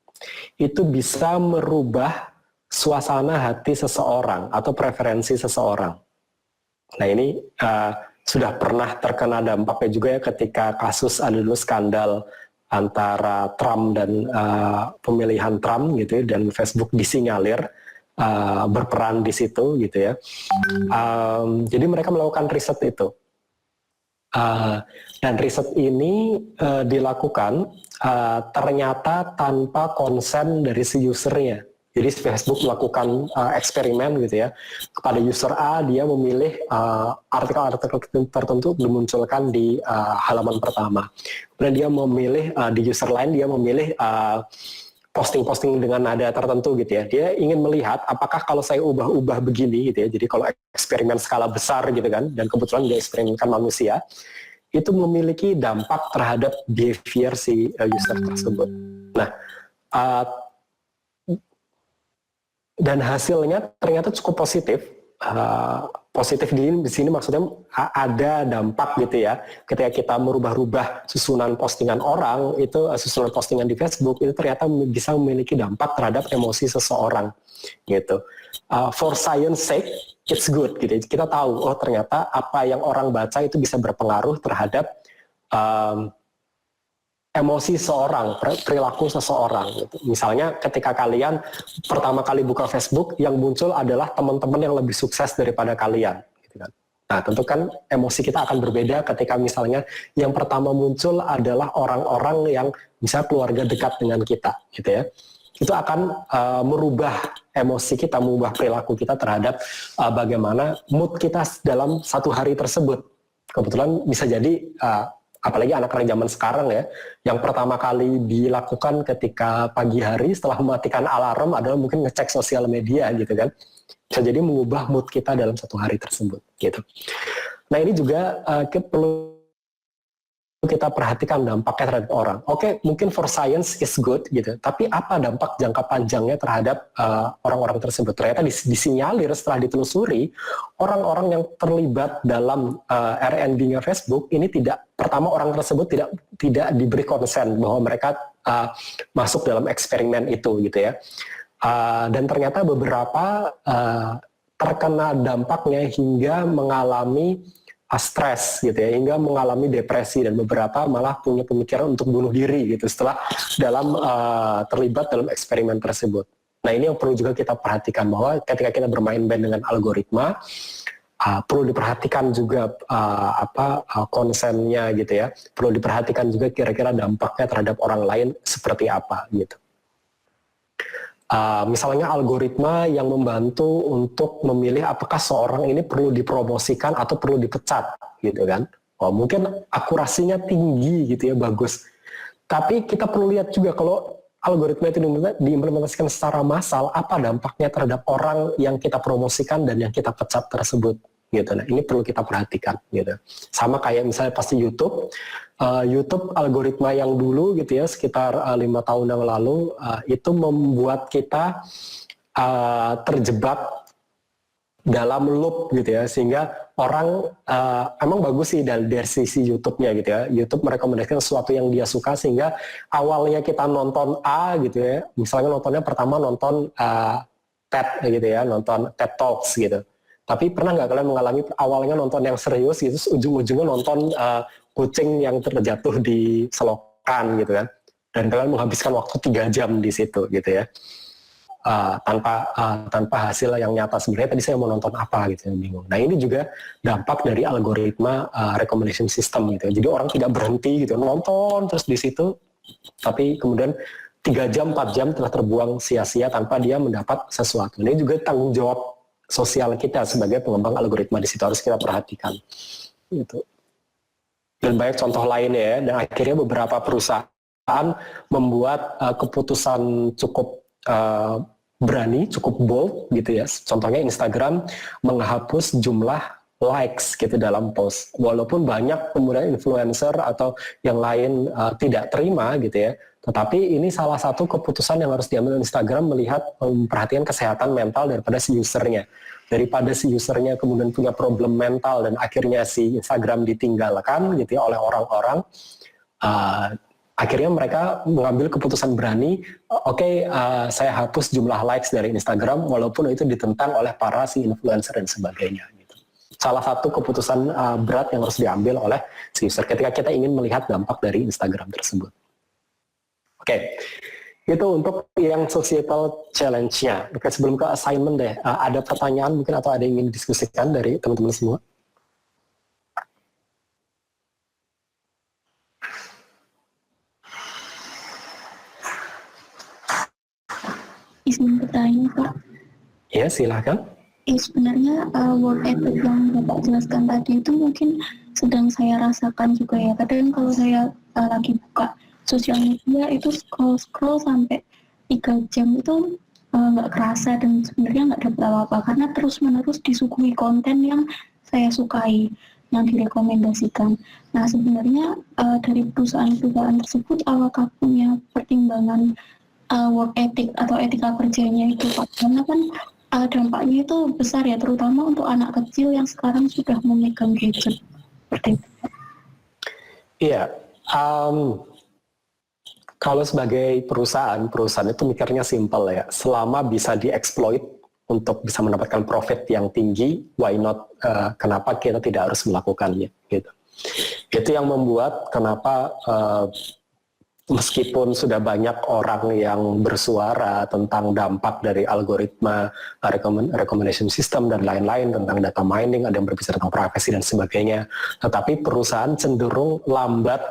[SPEAKER 1] itu bisa merubah suasana hati seseorang atau preferensi seseorang. Nah ini sudah pernah terkena dampaknya juga ya ketika kasus ada dulu skandal antara Trump dan pemilihan Trump gitu ya, dan Facebook disinyalir berperan di situ gitu ya. Jadi mereka melakukan riset itu. Dan riset ini dilakukan ternyata tanpa konsen dari si usernya. Jadi Facebook melakukan eksperimen gitu ya, kepada user A dia memilih artikel-artikel tertentu dimunculkan di halaman pertama. Kemudian dia memilih di user lain dia memilih posting-posting dengan nada tertentu gitu ya. Dia ingin melihat apakah kalau saya ubah-ubah begini gitu ya. Jadi kalau eksperimen skala besar gitu kan, dan kebetulan dia eksperimenkan manusia, itu memiliki dampak terhadap behavior si user tersebut. Nah, dan hasilnya ternyata cukup positif. Positif di sini maksudnya ada dampak gitu ya. Ketika kita merubah-rubah susunan postingan orang, itu susunan postingan di Facebook itu ternyata bisa memiliki dampak terhadap emosi seseorang gitu. For science sake, it's good gitu. Kita tahu oh ternyata apa yang orang baca itu bisa berpengaruh terhadap emosi seseorang, perilaku seseorang gitu. Misalnya ketika kalian pertama kali buka Facebook, yang muncul adalah teman-teman yang lebih sukses daripada kalian gitu kan. Nah, tentu kan emosi kita akan berbeda ketika misalnya yang pertama muncul adalah orang-orang yang bisa keluarga dekat dengan kita, gitu ya. Itu akan merubah emosi kita, mengubah perilaku kita terhadap bagaimana mood kita dalam satu hari tersebut. Kebetulan bisa jadi, apalagi anak-anak zaman sekarang ya, yang pertama kali dilakukan ketika pagi hari setelah mematikan alarm adalah mungkin ngecek sosial media gitu kan. Bisa jadi mengubah mood kita dalam satu hari tersebut gitu. Nah ini juga perlu kita perhatikan dampaknya terhadap orang. Oke, mungkin for science is good gitu, tapi apa dampak jangka panjangnya terhadap orang-orang tersebut? Ternyata disinyalir setelah ditelusuri, orang-orang yang terlibat dalam R&D-nya Facebook ini pertama orang tersebut tidak diberi konsen bahwa mereka masuk dalam eksperimen itu gitu ya. Dan ternyata beberapa terkena dampaknya hingga mengalami stres gitu ya, hingga mengalami depresi, dan beberapa malah punya pemikiran untuk bunuh diri gitu setelah terlibat dalam eksperimen tersebut. Nah ini yang perlu juga kita perhatikan, bahwa ketika kita bermain dengan algoritma, perlu diperhatikan juga konsennya gitu ya, perlu diperhatikan juga kira-kira dampaknya terhadap orang lain seperti apa gitu. Misalnya algoritma yang membantu untuk memilih apakah seorang ini perlu dipromosikan atau perlu dipecat gitu kan. Mungkin akurasinya tinggi gitu ya, bagus. Tapi kita perlu lihat juga kalau algoritma itu diimplementasikan secara massal, apa dampaknya terhadap orang yang kita promosikan dan yang kita pecat tersebut gitu. Nah ini perlu kita perhatikan gitu. Sama kayak misalnya pasti YouTube algoritma yang dulu gitu ya, sekitar 5 tahun yang lalu, itu membuat kita terjebak dalam loop gitu ya, sehingga orang emang bagus sih dari sisi YouTube-nya gitu ya. YouTube merekomendasikan sesuatu yang dia suka, sehingga awalnya kita nonton A gitu ya, misalnya nontonnya pertama nonton TED gitu ya, nonton TED Talks gitu. Tapi pernah nggak kalian mengalami awalnya nonton yang serius gitu, ujung-ujungnya nonton kucing yang terjatuh di selokan gitu kan, dan kalian menghabiskan waktu 3 jam di situ gitu ya, tanpa hasil yang nyata. Sebenarnya tadi saya mau nonton apa gitu, yang bingung. Nah ini juga dampak dari algoritma recommendation system gitu ya. Jadi orang tidak berhenti gitu nonton terus di situ, tapi kemudian 3 jam 4 jam telah terbuang sia-sia tanpa dia mendapat sesuatu. Ini juga tanggung jawab sosial kita sebagai pengembang algoritma, di situ harus kita perhatikan gitu. Dan banyak contoh lainnya ya, dan akhirnya beberapa perusahaan membuat keputusan cukup berani, cukup bold gitu ya. Contohnya Instagram menghapus jumlah likes gitu dalam post, walaupun banyak kemudian influencer atau yang lain tidak terima gitu ya. Tetapi ini salah satu keputusan yang harus diambil Instagram, melihat memperhatikan kesehatan mental daripada si usernya. Daripada si usernya kemudian punya problem mental dan akhirnya si Instagram ditinggalkan gitu ya oleh orang-orang, akhirnya mereka mengambil keputusan berani, saya hapus jumlah likes dari Instagram walaupun itu ditentang oleh para si influencer dan sebagainya gitu. Salah satu keputusan berat yang harus diambil oleh si user ketika kita ingin melihat dampak dari Instagram tersebut. Itu untuk yang societal challenge-nya. Oke, sebelum ke assignment deh, ada pertanyaan mungkin atau ada yang ingin didiskusikan dari teman-teman semua?
[SPEAKER 2] Izin bertanya, Pak.
[SPEAKER 1] Ya, silakan.
[SPEAKER 2] Sebenarnya work ethic yang Bapak jelaskan tadi itu mungkin sedang saya rasakan juga ya. Kadang kalau saya lagi buka sosial media itu scroll sampai 3 jam itu nggak kerasa, dan sebenarnya nggak dapat apa-apa karena terus-menerus disuguhi konten yang saya sukai, yang direkomendasikan. Nah sebenarnya dari perusahaan-perusahaan tersebut apakah punya pertimbangan work ethic atau etika kerjanya itu Pak? Karena kan dampaknya itu besar ya, terutama untuk anak kecil yang sekarang sudah memegang gadget seperti itu.
[SPEAKER 1] Iya. Kalau sebagai perusahaan itu mikirnya simple ya, selama bisa dieksploit untuk bisa mendapatkan profit yang tinggi, why not? Kenapa kita tidak harus melakukannya? Gitu. Itu yang membuat kenapa meskipun sudah banyak orang yang bersuara tentang dampak dari algoritma recommendation system dan lain-lain, tentang data mining, ada yang berbicara tentang privacy dan sebagainya, tetapi perusahaan cenderung lambat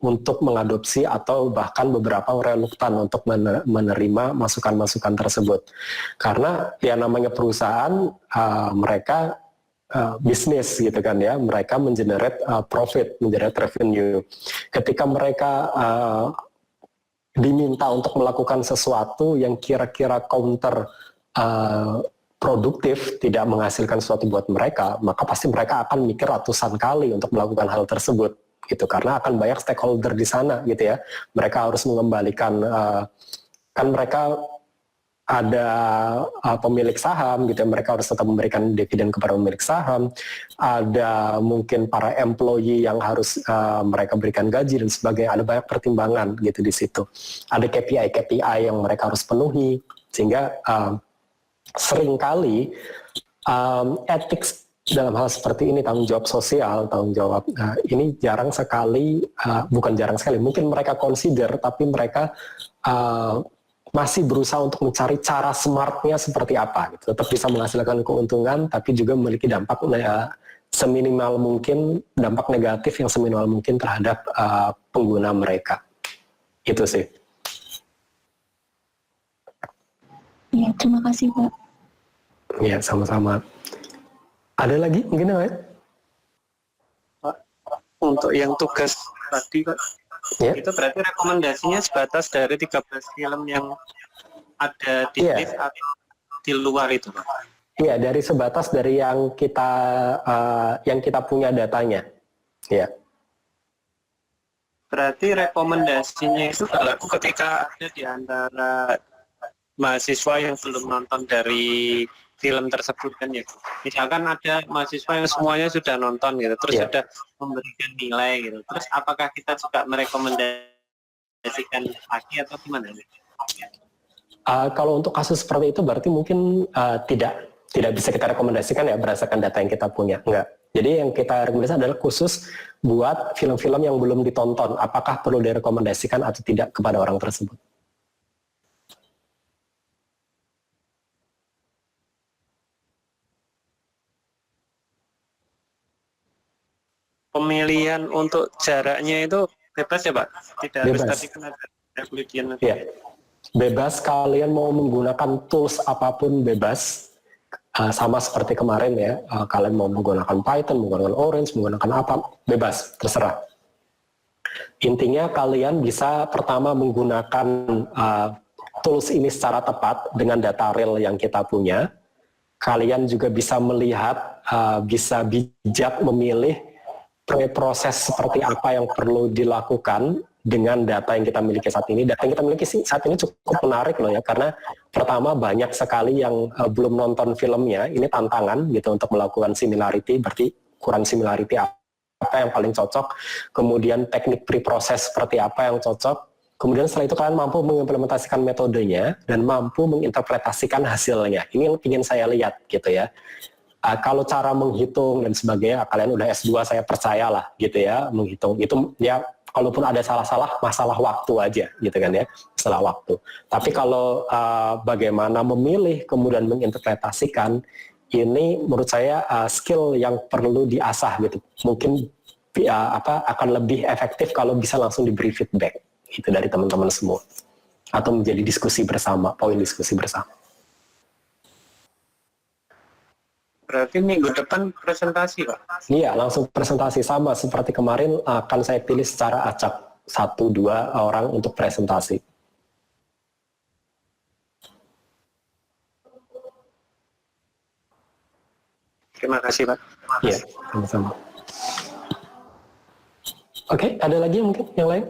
[SPEAKER 1] untuk mengadopsi atau bahkan beberapa reluktan untuk menerima masukan-masukan tersebut. Karena ya namanya perusahaan, mereka bisnis gitu kan ya, mereka mengenerate profit, mengenerate revenue. Ketika mereka diminta untuk melakukan sesuatu yang kira-kira counter produktif, tidak menghasilkan sesuatu buat mereka, maka pasti mereka akan mikir ratusan kali untuk melakukan hal tersebut gitu, karena akan banyak stakeholder di sana gitu ya. Mereka harus mengembalikan, kan mereka ada pemilik saham gitu, mereka harus tetap memberikan dividen kepada pemilik saham, ada mungkin para employee yang harus mereka berikan gaji dan sebagainya, ada banyak pertimbangan gitu di situ, ada KPI yang mereka harus penuhi, sehingga seringkali ethics dalam hal seperti ini, tanggung jawab sosial, tanggung jawab ini jarang sekali, bukan jarang sekali, mungkin mereka consider, tapi mereka masih berusaha untuk mencari cara smartnya seperti apa, gitu. Tetap bisa menghasilkan keuntungan, tapi juga memiliki dampak seminimal mungkin, dampak negatif yang seminimal mungkin terhadap pengguna mereka. Itu sih.
[SPEAKER 2] Ya, terima kasih Pak.
[SPEAKER 1] Ya, sama-sama. Ada lagi mungkin yang lain?
[SPEAKER 7] Pak, untuk yang tugas tadi Pak,
[SPEAKER 1] Ya.
[SPEAKER 7] itu berarti rekomendasinya sebatas dari 13 film yang ada di
[SPEAKER 1] Iya.
[SPEAKER 7] list atau di luar itu Pak?
[SPEAKER 1] Iya, dari sebatas dari yang kita punya datanya. Ya.
[SPEAKER 7] Berarti rekomendasinya itu kalau ketika ada di antara mahasiswa yang belum nonton dari film tersebut kan ya, misalkan ada mahasiswa yang semuanya sudah nonton gitu, terus
[SPEAKER 1] Iya.
[SPEAKER 7] sudah memberikan nilai gitu, terus apakah kita juga merekomendasikan lagi atau gimana?
[SPEAKER 1] Kalau untuk kasus seperti itu berarti mungkin tidak bisa kita rekomendasikan ya berdasarkan data yang kita punya, enggak. Jadi yang kita rekomendasikan adalah khusus buat film-film yang belum ditonton, apakah perlu direkomendasikan atau tidak kepada orang tersebut.
[SPEAKER 7] Pemilihan untuk jaraknya itu bebas ya Pak? Tidak harus
[SPEAKER 1] Bebas.
[SPEAKER 7] tadi kan ada Euclidean.
[SPEAKER 1] Ya, bebas, kalian mau menggunakan tools apapun bebas, sama seperti kemarin ya, kalian mau menggunakan Python, menggunakan Orange, menggunakan apa, bebas, terserah. Intinya kalian bisa pertama menggunakan tools ini secara tepat dengan data real yang kita punya. Kalian juga bisa melihat, bisa bijak memilih pre-proses seperti apa yang perlu dilakukan dengan data yang kita miliki saat ini. Data yang kita miliki saat ini cukup menarik loh ya, karena pertama banyak sekali yang belum nonton filmnya, ini tantangan gitu untuk melakukan similarity, berarti kurang similarity apa yang paling cocok, kemudian teknik pre-proses seperti apa yang cocok, kemudian setelah itu kalian mampu mengimplementasikan metodenya dan mampu menginterpretasikan hasilnya. Ini yang ingin saya lihat gitu ya. Kalau cara menghitung dan sebagainya, kalian udah S2 saya percayalah gitu ya, menghitung itu ya, kalaupun ada salah-salah, masalah waktu aja gitu kan ya, masalah waktu. Tapi kalau bagaimana memilih kemudian menginterpretasikan, ini menurut saya skill yang perlu diasah gitu. Mungkin akan lebih efektif kalau bisa langsung diberi feedback itu dari teman-teman semua, atau menjadi diskusi bersama, poin diskusi bersama.
[SPEAKER 7] Berarti minggu depan presentasi Pak?
[SPEAKER 1] Iya, langsung presentasi sama seperti kemarin, akan saya pilih secara acak 1-2 orang untuk presentasi.
[SPEAKER 7] Terima kasih Pak.
[SPEAKER 1] Iya, sama-sama. Oke, ada lagi mungkin yang lain?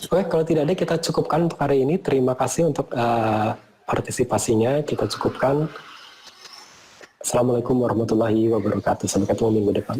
[SPEAKER 1] Oke, kalau tidak ada kita cukupkan untuk hari ini. Terima kasih untuk partisipasinya kita cukupkan. Assalamualaikum warahmatullahi wabarakatuh. Sampai ketemu minggu depan.